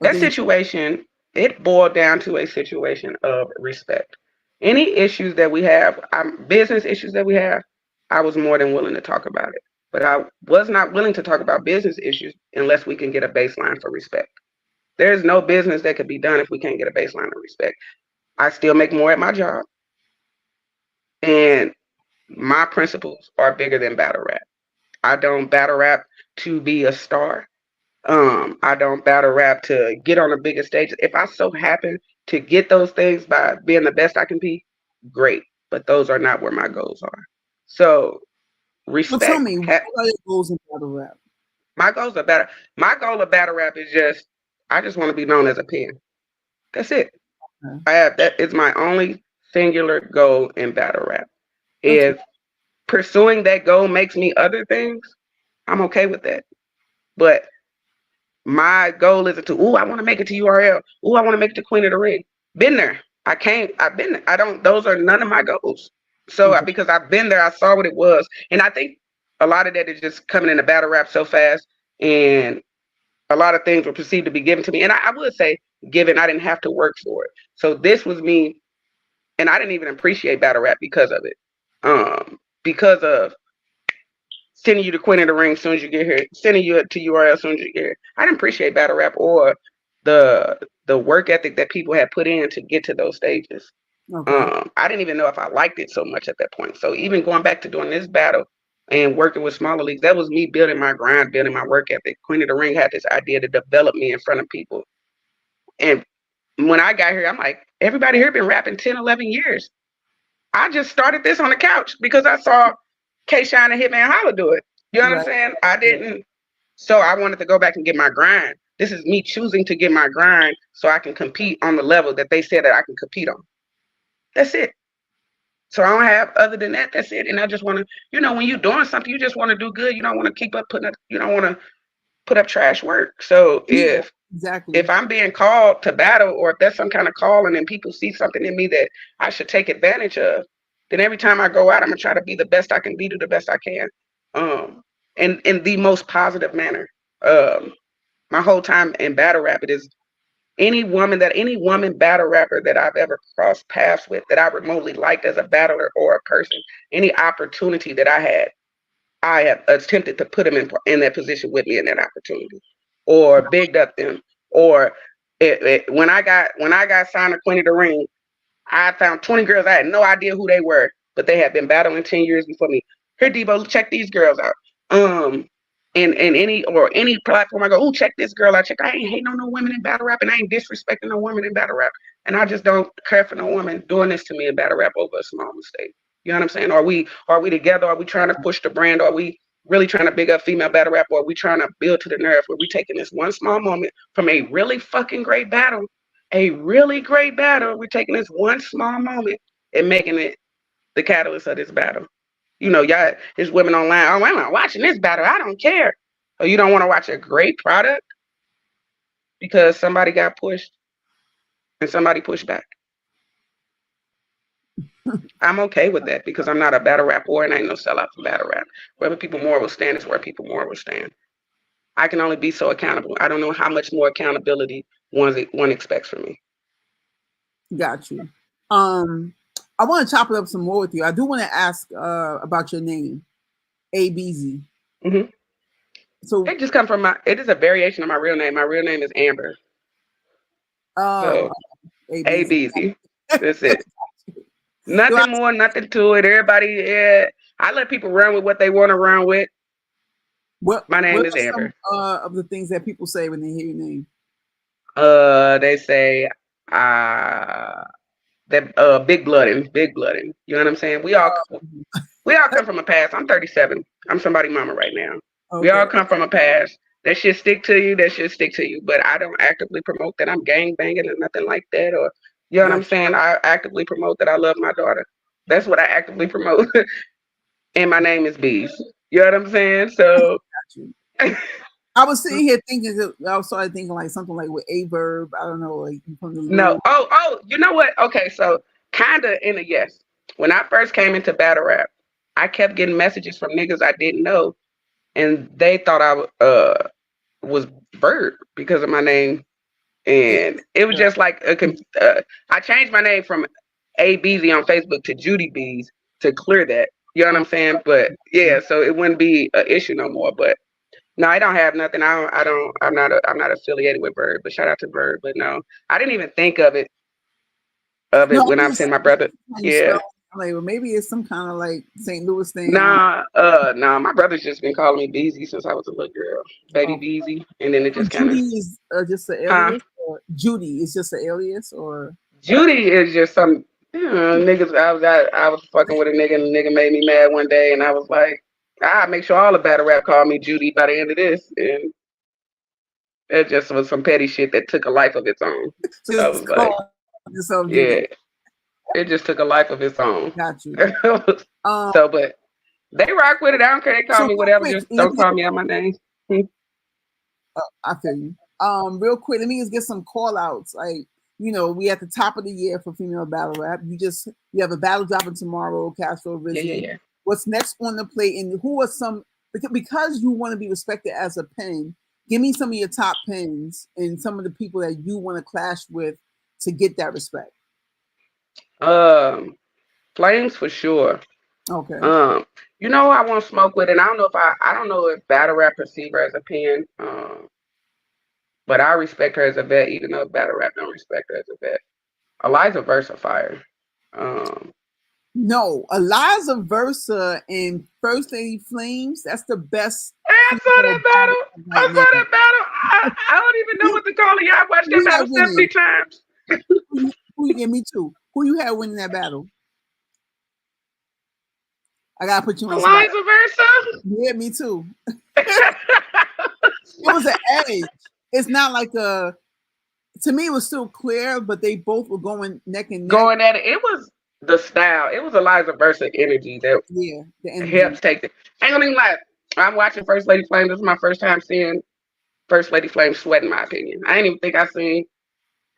That things situation, it boiled down to a situation of respect. Any issues that we have, business issues that we have, I was more than willing to talk about it. But I was not willing to talk about business issues unless we can get a baseline for respect. There's no business that could be done if we can't get a baseline of respect. I still make more at my job, and my principles are bigger than battle rap. I don't battle rap to be a star. I don't battle rap to get on the biggest stage. If I so happen to get those things by being the best I can be, great. But those are not where my goals are. So well, tell respect. me, what are your goals in battle rap? My goals are better. My goal of battle rap is just I just want to be known as a pen. That's it. Okay. I have that is my only singular goal in battle rap. Okay. If pursuing that goal makes me other things, I'm okay with that. But my goal isn't to, I want to make it to URL. I want to make it to Queen of the Ring. Been there. I can't, I've been there. I don't, those are none of my goals. So Okay. because I've been there, I saw what it was. And I think a lot of that is just coming into battle rap so fast. And a lot of things were perceived to be given to me. And I would say given, I didn't have to work for it. So this was me. And I didn't even appreciate battle rap because of it. Because of sending you to Queen of the Ring as soon as you get here, sending you to URL as soon as you get here. I didn't appreciate battle rap or the work ethic that people had put in to get to those stages. Okay. I didn't even know if I liked it so much at that point. So even going back to doing this battle and working with smaller leagues, that was me building my grind, building my work ethic. Queen of the Ring had this idea to develop me in front of people. And when I got here, I'm like, everybody here been rapping 10, 11 years. I just started this on the couch because I saw K Shine and Hitman Holla do it. You know what I'm Right. saying? I didn't. So I wanted to go back and get my grind. This is me choosing to get my grind so I can compete on the level that they said that I can compete on. That's it. So I don't have other than that. That's it. And I just want to, when you're doing something, you just want to do good. You don't want to keep up putting up. You don't want to put up trash work. So Yeah. if Exactly. if I'm being called to battle, or if there's some kind of calling and people see something in me that I should take advantage of, then every time I go out, I'm gonna try to be the best I can be, do the best I can, and in the most positive manner. Um, my whole time in battle rap, it is any woman battle rapper that I've ever crossed paths with that I remotely liked as a battler or a person, any opportunity that I have attempted to put them in that position with me in that opportunity, or bigged up them, or when I got signed to Queen of the Ring, I found 20 girls. I had no idea who they were, but they had been battling 10 years before me. Here, Debo, check these girls out. In any platform, I go, oh, check this girl out. Check. I ain't hating on no women in battle rap, and I ain't disrespecting no women in battle rap, and I just don't care for no woman doing this to me in battle rap over a small mistake. You know what I'm saying? Are we together? Are we trying to push the brand? Are we really trying to big up female battle rap? Or are we trying to build to the nerve where we taking this one small moment from a really fucking great battle, a really great battle? We're taking this one small moment and making it the catalyst of this battle. Y'all, there's women online. Oh, I'm not watching this battle. I don't care. Or you don't want to watch a great product because somebody got pushed and somebody pushed back. I'm okay with that because I'm not a battle rap war and I ain't no sellout for battle rap. Wherever people more will stand is where people more will stand. I can only be so accountable. I don't know how much more accountability one expects from me. Got you. I want to chop it up some more with you. I do want to ask about your name, Beezy. Mm-hmm. So, It just comes from it is a variation of my real name. My real name is Amber. oh, So A Beezy. Beezy. That's it. So I, Nothing more, nothing to it. Everybody, yeah. I let people run with what they want to run with. My what name is are some Amber. of the things that people say when they hear your name? They say, uh, that big blooding, big blooding. You know what I'm saying? We all come from a past. I'm 37. I'm somebody mama right now. We all Okay, come from a past. That shit stick to you. That shit stick to you. But I don't actively promote that I'm gang banging or nothing like that. Or you know what I'm got saying? I actively promote that I love my daughter. That's what I actively promote. And my name is Bees. You know what I'm saying? So you. I was sitting here thinking. I was started thinking like something like with a verb. I don't know, like from the no. Lou. Oh, you know what? Okay, so kinda in a yes. When I first came into battle rap, I kept getting messages from niggas I didn't know, and they thought was Bird because of my name, and it was just like I changed my name from A Beezy on Facebook to Judy Bees to clear that. You know what I'm saying? But yeah, so it wouldn't be an issue no more. But no, I don't have nothing. I'm not affiliated with Bird. But shout out to Bird. But no, I didn't even think of it No, when I'm I'm just saying my brother. how you Yeah. spell. Like, well, maybe it's some kind of like St. Louis thing. I don't. Nah. My brother's just been calling me Beezy since I was a little girl, baby Oh, Beezy, and then it so just kind of, Judy is just an huh? alias, or Judy is just an alias, or Judy is just some niggas. I was fucking with a nigga, and the nigga made me mad one day, and I was like, I make sure all the battle rap call me Judy by the end of this, and it just was some petty shit that took a life of its own. so I just was like, call yourself Judy. yeah, it just took a life of its own. Got you. Um, So, but they rock with it. I don't care. They call so me real whatever. quick, Just let don't me. call me out my name. I feel you. Real quick, let me just get some call outs. Like, we at the top of the year for female battle rap. You have a battle dropping tomorrow, CASHFLO, Yeah, yeah, RIZZY. yeah. What's next on the plate, and who are some because you want to be respected as a pen, give me some of your top pens and some of the people that you want to clash with to get that respect. Um, Flames for sure. Okay. Um, I want to smoke with, and I don't know if battle rap perceive her as a pen. But I respect her as a vet, even though battle rap don't respect her as a vet. Eliza Versa fire. Um, No, Eliza Versa and First Lady Flames. That's the best Hey, I saw female that battle. battle I right saw now. that battle. I don't even know Who, what to call it. Yeah, I watched who that you had battle 70 winning? times. Yeah, me too. Who you had winning that battle? I gotta put you on the spot. Eliza Versa. Yeah, me too. It was an edge. It's not like a. To me, it was still clear, but they both were going neck and neck. Going at it, it was the style. It was Eliza Versa energy that Yeah, the energy. helps take it. I ain't gonna even lie. I'm watching First Lady Flame. This is my first time seeing First Lady Flame sweat, in my opinion. I ain't even think I seen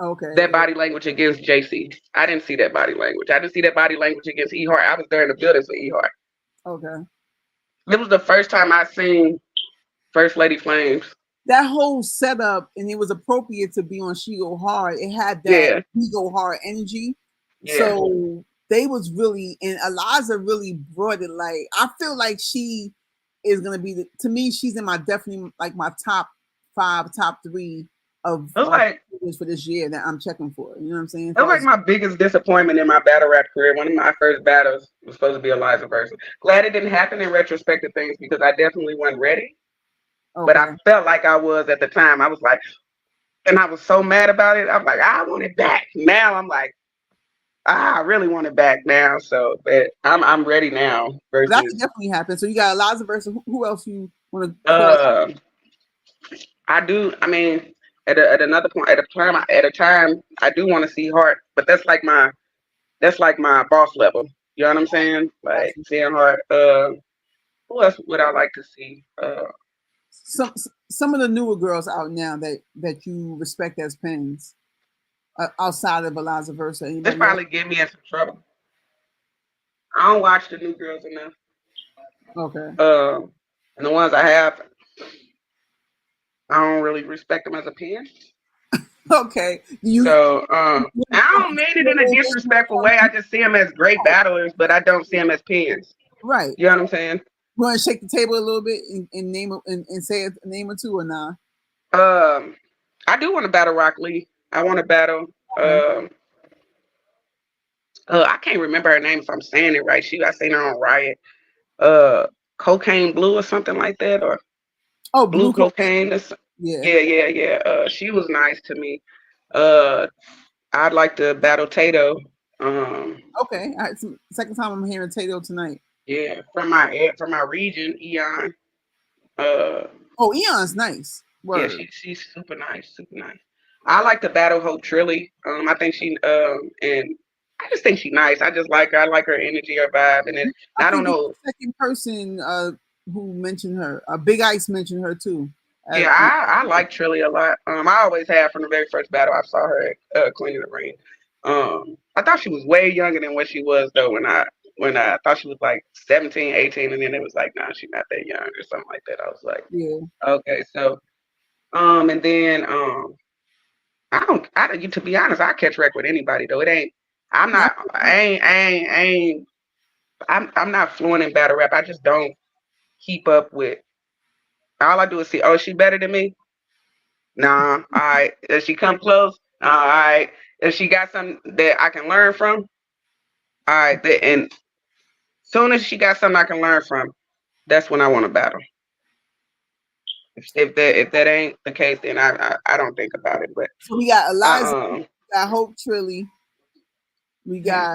Okay, that yeah, body language against JC. I didn't see that body language. I didn't see that body language against E Hart. I was there in the building for E Hart. okay. It was the first time I seen First Lady Flames. That whole setup, and it was appropriate to be on She Go Hard. It had that Yeah, She Go Hard energy. yeah. So they was really, and Eliza really brought it. Like I feel like she is gonna be the. To me, she's in my definitely like my top five, top three of It was like for this year that I'm checking for. You know what I'm saying? As it was far like as my biggest disappointment in my battle rap career. One of my first battles was supposed to be Eliza Versa. Glad it didn't happen in retrospect of things because I definitely wasn't ready. But I okay, felt like I was at the time. I was like, and I was so mad about it. I'm like, I want it back. Now I'm like, I really want it back now. So but I'm ready now. that could Versus definitely happen. So you got Eliza versus who else you want to call? uh I do. I mean, at another point, at a time, I do want to see Hart, but that's like my boss level. You know what I'm saying? Like seeing Hart. Who else would I like to see? some some of the newer girls out now that you respect as pens outside of Eliza Versa. This Anybody else? probably get me in some trouble. I don't watch the new girls enough. Okay. And the ones I have, I don't really respect them as a pen. Okay. So I don't mean it in a You disrespectful way. I just see them as great battlers, but I don't see them as pens. right. You know what I'm saying? You want to shake the table a little bit and name and say a name or two or not? Um, I do want to battle Rock Lee. I want to battle. Okay. I can't remember her name if I'm saying it right. I seen her on Riot. Uh, Cocaine Blue or something like that, or Oh, Blue blue coat. Cocaine. Yeah. Yeah, yeah, yeah. She was nice to me. Uh, I'd like to battle Tato. Okay. It's the second time I'm hearing Tato tonight. Yeah, from my region, Eon. Uh, Oh, Eon's nice. yeah, Word. she's super nice, super nice. I like to battle Hope Trilly. I think she and I just think she's nice. I just like her. I like her energy, her vibe, and I I don't think you're know. the second person who mentioned her. Big Ice mentioned her too. Uh, Yeah, I like Trilly a lot. I always have from the very first battle I saw her at Queen of the Ring. I thought she was way younger than what she was though when I thought she was like 17, 18, and then it was like, nah, she's not that young or something like that. I was like, yeah. okay, so and then to be honest, I catch wreck with anybody though. It ain't I'm No, not I ain't I'm not fluent in battle rap. I just don't keep up with all I do is see, oh, she better than me. Nah, all right. If she come close, all right. If she got something that I can learn from, all right. And soon as she got something I can learn from, that's when I want to battle. If that ain't the case, then I don't think about it. But so we got Eliza, uh, we got Hope Trilly, we yeah,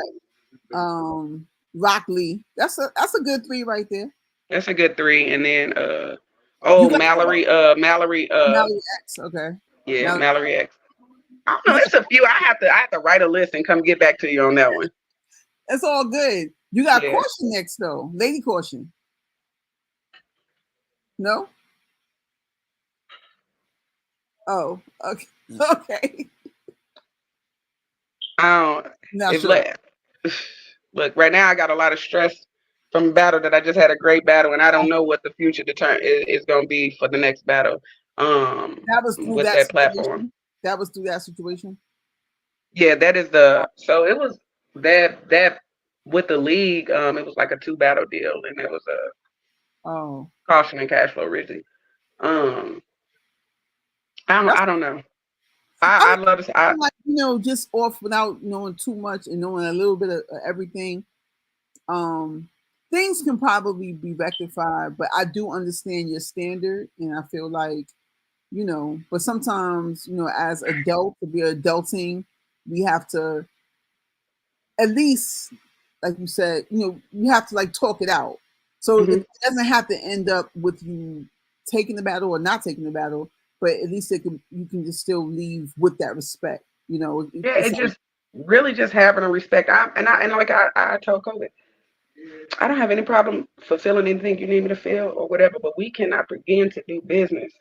got Rock Lee. That's a good three right there. that's a good three. And then You oh got Mallory Mallory X, okay. yeah, Mallory, Mallory X. I don't know. you It's a few. I have to write a list and come get back to you on that one. it's all good. You got Yeah. Caution next though. Lady Caution. No? Oh, okay. Okay. I don't. Not If sure. let look right now, I got a lot of stress from a battle that I just had a great battle, and I don't know what the future is going to be for the next battle. That was through With that that platform. situation. That was through that situation. Yeah, that is the so it was that with the league. It was like a two battle deal, and it was a Oh. caution and cash flow RIZZY. Um, That's I don't know. I I mean, love this. I like, just off without knowing too much and knowing a little bit of everything. Um, things can probably be rectified, but I do understand your standard, and I feel like, but sometimes, as adults, to be adulting, we have to at least, like you said, you have to like talk it out. So mhm. it doesn't have to end up with you taking the battle or not taking the battle, but at least you can just still leave with that respect. Yeah, It's it like, just really just having a respect. And like I told COVID, I don't have any problem fulfilling anything you need me to fill or whatever, but we cannot begin to do business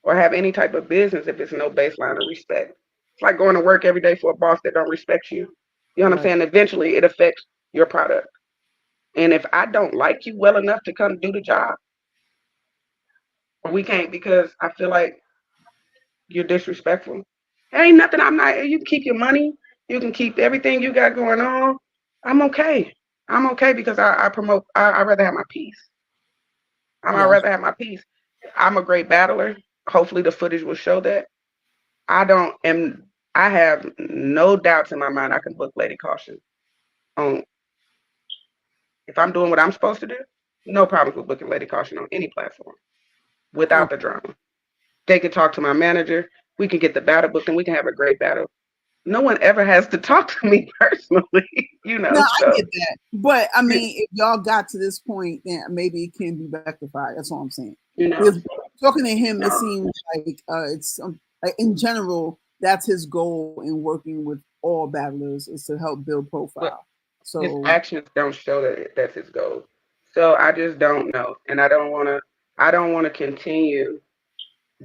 or have any type of business if it's no baseline of respect. It's like going to work every day for a boss that don't respect you. You know what I'm right, saying? Eventually it affects your product. And if I don't like you well enough to come do the job, we can't because I feel like you're disrespectful. There ain't nothing I'm not. You can keep your money. You can keep everything you got going on. I'm okay. I'm okay because I promote. I rather have my peace. I'd yeah, rather have my peace. I'm a great battler. Hopefully the footage will show that. I don't am. I have no doubts in my mind. I can book Lady Caution on if I'm doing what I'm supposed to do. No problems with booking Lady Caution on any platform oh, without the drama. They can talk to my manager. We can get the battle booked and we can have a great battle. No one ever has to talk to me personally, no, I So get that, but I you, mean, if y'all got to this point, then maybe it can be rectified. That's all I'm saying. you know, Because talking to him, it seems like it's like in general, that's his goal in working with all battlers is to help build but profile. his So actions don't show that that's his goal. So I just don't know, and I don't want to. I don't want to continue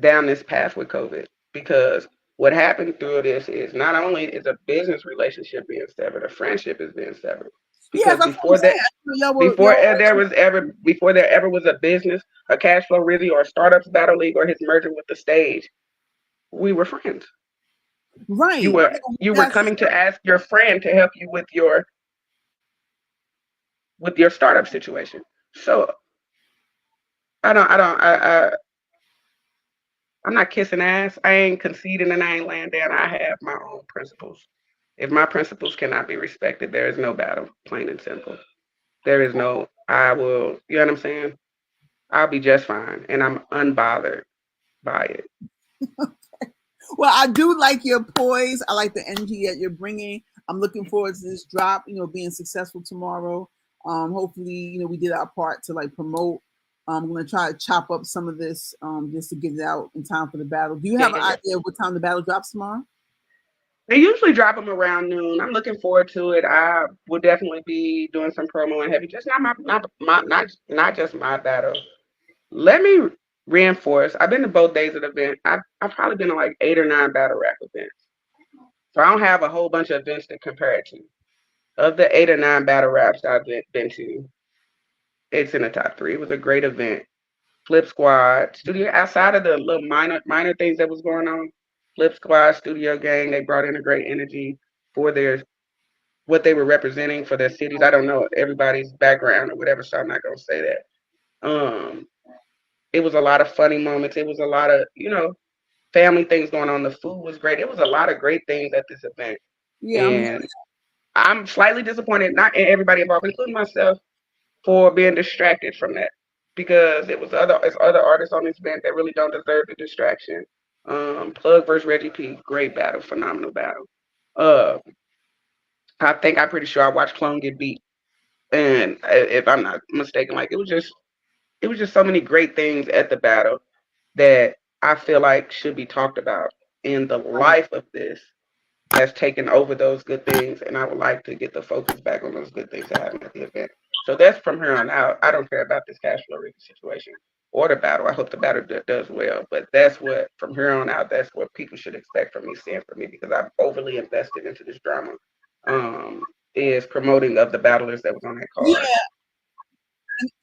down this path with COVID because what happened through this is not only is a business relationship being severed, a friendship is being severed. yeah, Because that's what I'm saying. before there ever was a business, a cash flow RIZZY or a startups battle league or his merger with the stage, we were friends. You right. were you were That's coming to ask your friend to help you with your startup situation. So I'm not kissing ass. I ain't conceding and I ain't laying down. I have my own principles. If my principles cannot be respected, there is no battle, plain and simple. There is no, I will, you know what I'm saying? I'll be just fine. And I'm unbothered by it. well, I do like your poise. I like the energy that you're bringing. I'm looking forward to this drop. Being successful tomorrow. Hopefully, we did our part to like promote. I'm gonna try to chop up some of this just to get it out in time for the battle. Do you Yeah, have an yeah, yeah. idea of what time the battle drops tomorrow? They usually drop them around noon. I'm looking forward to it. I will definitely be doing some promo and heavy. Just not just my battle. Let me reinforce. I've been to both days of the event. I've probably been to like 8 or 9 battle rap events. So I don't have a whole bunch of events to compare it to. Of the 8 or 9 battle raps I've been to, it's in the top three. It was a great event. Flip Squad, studio outside of the little minor things that was going on. Flip Squad, Studio Gang, they brought in a great energy for their what they were representing for their cities. I don't know everybody's background or whatever, so I'm not gonna say that. It was a lot of funny moments. It was a lot of family things going on. The food was great. It was a lot of great things at this event, Yeah, I'm and I'm slightly disappointed, not in everybody involved, including myself, for being distracted from that because it's other artists on this event that really don't deserve the distraction. Plug versus Reggie P, great battle, phenomenal battle. Uh, I'm pretty sure I watched Clone get beat, and if I'm not mistaken, like it was just so many great things at the battle that I feel like should be talked about in the right. life of this has taken over those good things, and I would like to get the focus back on those good things that happened at the event. So that's from here on out. I don't care about this cash flow situation or the battle. I hope the battle does well, but that's what from here on out. That's what people should expect from me, seeing from me, because I'm overly invested into this drama. Is promoting of the battlers that was on that card. Yeah,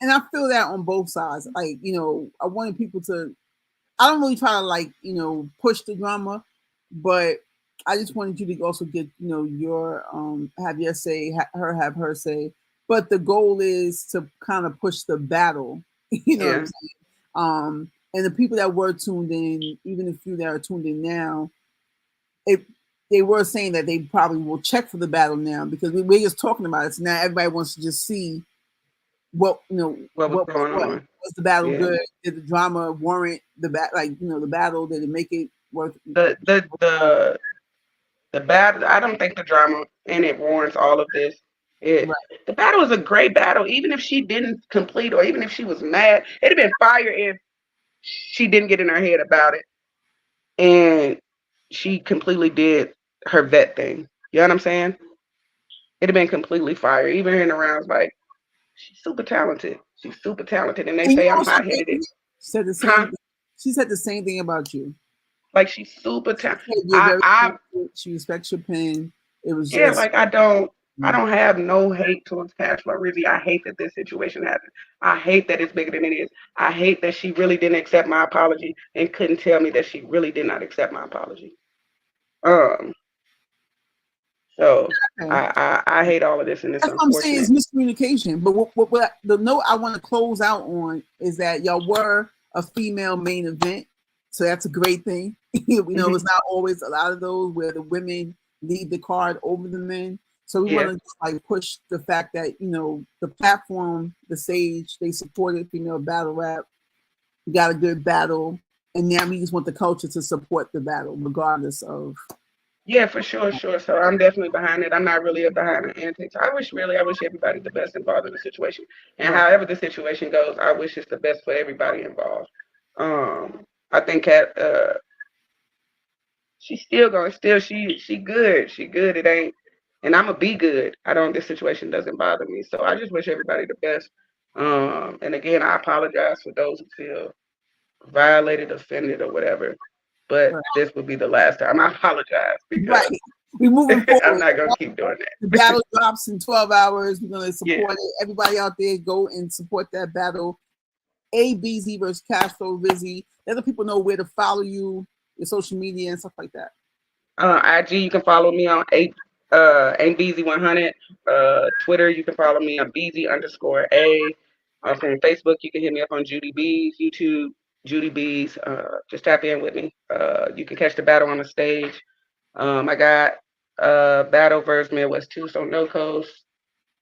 and I feel that on both sides. Like, I wanted people to. I don't really try to like push the drama, but I just wanted you to also get your have your say, her have her say. But the goal is to kind of push the battle. You know what I'm Yeah, saying? And the people that were tuned in, even the few that are tuned in now, they were saying that they probably will check for the battle now because we're just talking about it. So now everybody wants to just see what what was going what. on. Was the battle Yeah. good? Did the drama warrant the the battle? Did it make it worth The battle, I don't think the drama in it warrants all of this. right. The battle was a great battle, even if she didn't complete or even if she was mad. It'd have been fire if she didn't get in her head about it and she completely did her vet thing. You know what I'm saying? It'd have been completely fire. Even in the rounds, like, she's super talented. She's super talented. And they And you say know I'm what hot headed. she said the same. Huh? She said the same thing about you. Like, she's super She talented. said you're very talented. She respects your pen. It was Yeah, just like I don't have no hate towards CASHFLO RIZZY. I hate that this situation happened. I hate that it's bigger than it is. I hate that she really didn't accept my apology and couldn't tell me that she really did not accept my apology. So okay. I hate all of this, and it's That's what I'm saying unfortunate. is miscommunication. But what the note I want to close out on is that y'all were a female main event, so that's a great thing. We know it's not always a lot of those where the women lead the card over the men. So we want to like push the fact that the platform, the stage, they supported female battle rap. We got a good battle, and now we just want the culture to support the battle, regardless of. Yeah, for sure. So I'm definitely behind it. I'm not really behind the antics. I wish everybody the best involved in the situation. And Right. however the situation goes, I wish it's the best for everybody involved. I think she's still going. She good. She good. It ain't. And I'ma be good. This situation doesn't bother me. So I just wish everybody the best. And again, I apologize for those who feel violated, offended, or whatever. But this will be the last time I apologize because We're moving forward. I'm not gonna keep doing that. The battle drops in 12 hours. We're gonna support Yeah. it. Everybody out there, go and support that battle. Beezy versus CASHFLO RIZZY. Let the people know where to follow you, your social media and stuff like that. IG, you can follow me on Beezy100. Twitter, you can follow me on Beezy_A. From Facebook, you can hit me up on Judy Bees. YouTube, Judy Bees. Just tap in with me. You can catch the battle on the stage. I got battle versus Midwest 2, so No Coast.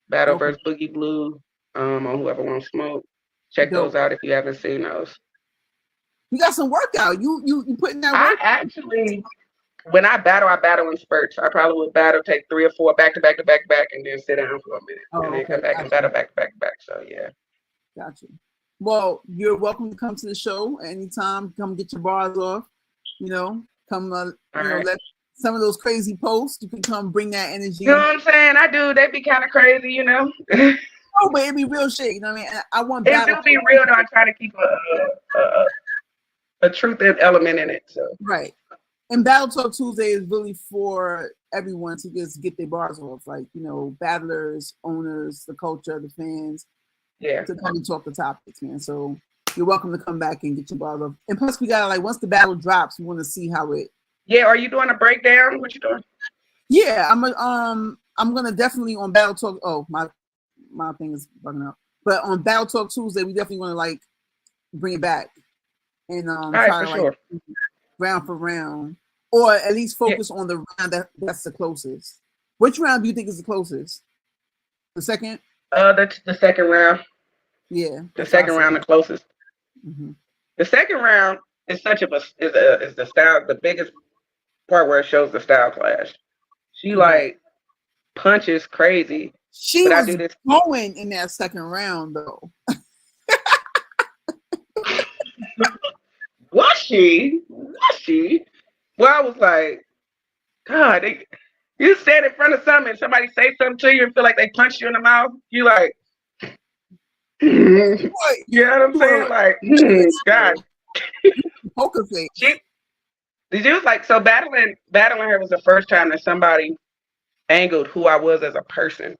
Battle versus Boogie Blue. On Whoever Wants Smoke. Check those out if you haven't seen those. You got some workout. You putting that work? I actually, when I battle in spurts. I probably would take 3 or 4 back to back, and then sit down for a minute, and then come back and battle back. So yeah. Gotcha. Well, you're welcome to come to the show anytime. Come get your bars off. Come let some of those crazy posts. You can come bring that energy. You know what I'm saying? I do. They be kind of crazy, Oh, but it be real shit. You know what I mean? I want it do be real. Though I try to keep a truth element in it. So right. And Battle Talk Tuesday is really for everyone to just get their bars off, like battlers, owners, the culture, the fans. Yeah. To come and talk the topics, man. So you're welcome to come back and get your bars off. And plus, we gotta once the battle drops, we want to see how it. Yeah. Are you doing a breakdown? What you doing? Yeah, I'm gonna definitely on Battle Talk. Oh, my thing is bugging out. But on Battle Talk Tuesday, we definitely want to bring it back and try to round for round, or at least focus on the round that's the closest. Which round do you think is the closest? The second? The second round. Yeah. The second round, the closest. Mm-hmm. The second round is is the style, the biggest part where it shows the style clash. She punches crazy. She was going in that second round though. Was she? Well, I was like, God, you stand in front of something and somebody say something to you and feel like they punched you in the mouth. You like, you know what I'm saying? Like, God. Poker face. She was like, so battling her was the first time that somebody angled who I was as a person.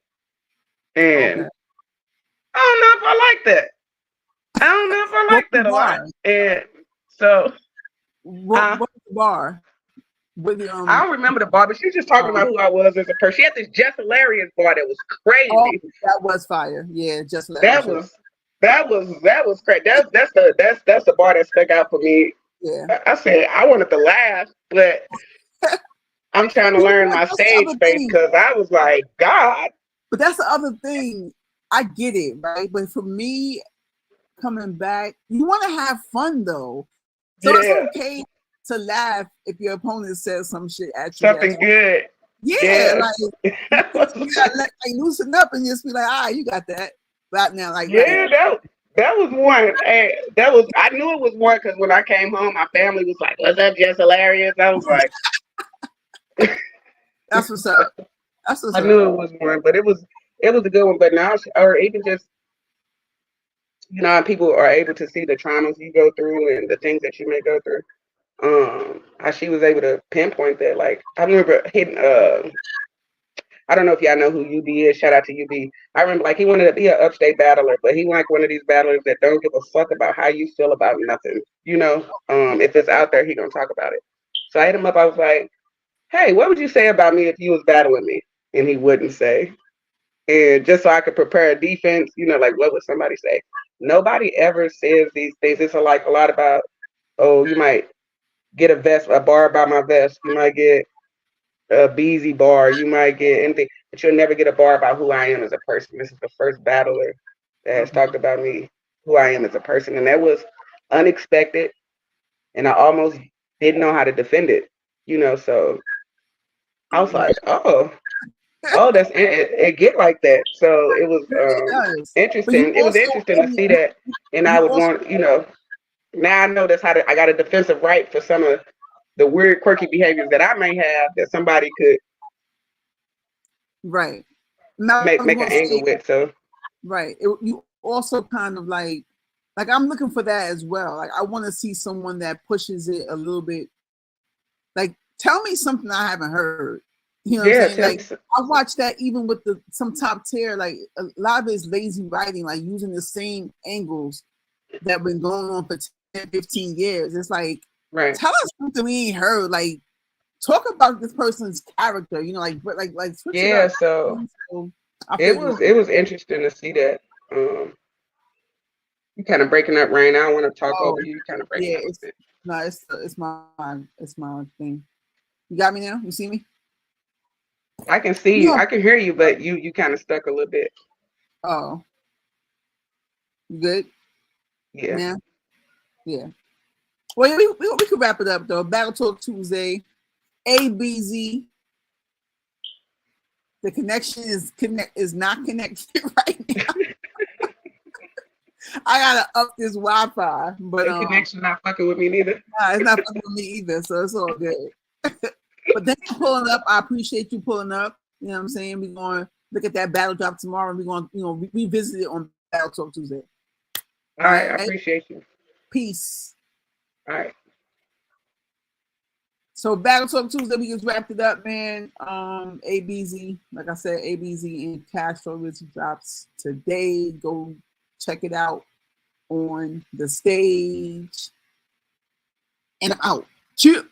And I don't know if I like that. A lot. And so what's the bar? I don't remember the bar, but she was just talking about who I was as a person. She had this Just Hilarious bar that was crazy. Oh, that was fire. Yeah, Just Hilarious. That was crazy. That's the bar that stuck out for me. Yeah. I said I wanted to laugh, but I'm trying to You know learn what? my That's the stage other face thing. because I was like, God. But that's the other thing. I get it, right? But for me, coming back, you want to have fun though. So it's Yeah. okay to laugh if your opponent says some shit at you. Something good. Yeah, Yeah. like you gotta like loosen up and just be like, ah, you got that. Right now, like Yeah, that was one. Hey, that was I knew it was one because when I came home, my family was like, "What's up, Jess Hilarious?" I was like, that's what's up. That's what's I up. knew it was one, but it was a good one. But now, or even just people are able to see the traumas you go through and the things that you may go through. How she was able to pinpoint that. Like I remember hitting. I don't know if y'all know who UB is. Shout out to UB. I remember like he wanted to be an upstate battler, but he like one of these battlers that don't give a fuck about how you feel about nothing. If it's out there, he gonna talk about it. So I hit him up. I was like, "Hey, what would you say about me if you was battling me?" And he wouldn't say. And just so I could prepare a defense, like what would somebody say? Nobody ever says these things. It's like a lot about, oh, you might get a bar by my vest. You might get a Beezy bar. You might get anything, but you'll never get a bar about who I am as a person. This is the first battler that has talked about me, who I am as a person, and that was unexpected. And I almost didn't know how to defend it. So I was Right. like, oh, it get like that. So it was It does. But interesting. It was interesting to see that, and I you would also want, now I know that's I got a defensive right for some of the weird, quirky behaviors that I may have that somebody could right. Now I was make gonna an angle say with. So right. You also kind of like I'm looking for that as well. Like I want to see someone that pushes it a little bit. Like tell me something I haven't heard. You know what I'm yeah, saying? tell me. Like I watched that even with some top tier. Like a lot of it's lazy writing, like using the same angles that been going on for 10, 15 years. It's like Right. tell us something we ain't heard. Like talk about this person's character. Like switch it Yeah. up. So So I it feel you. was it was interesting to see that. You kind of breaking up, Rain. I don't want to talk Oh over you. You kind of breaking yeah, up a bit. it's my thing. You got me now? You see me? I can see you. No. I can hear you, but you kind of stuck a little bit. Oh, you good Yeah. now? Yeah. Well, we could wrap it up though. Battle Talk Tuesday. ABZ. The connection is not connected right now. I gotta up this Wi-Fi, but The connection not fucking with me neither. nah, it's not fucking with me either, so it's all good. But thanks for pulling up. I appreciate you pulling up. You know what I'm saying? We're going to look at that battle drop tomorrow. We're going to revisit it on Battle Talk Tuesday. All right. I appreciate you. Peace. All right. So Battle Talk Tuesday, we just wrapped it up, man. ABZ, like I said, ABZ and CASHFLO RIZZY drops today. Go check it out on the stage. And I'm out. Cheers.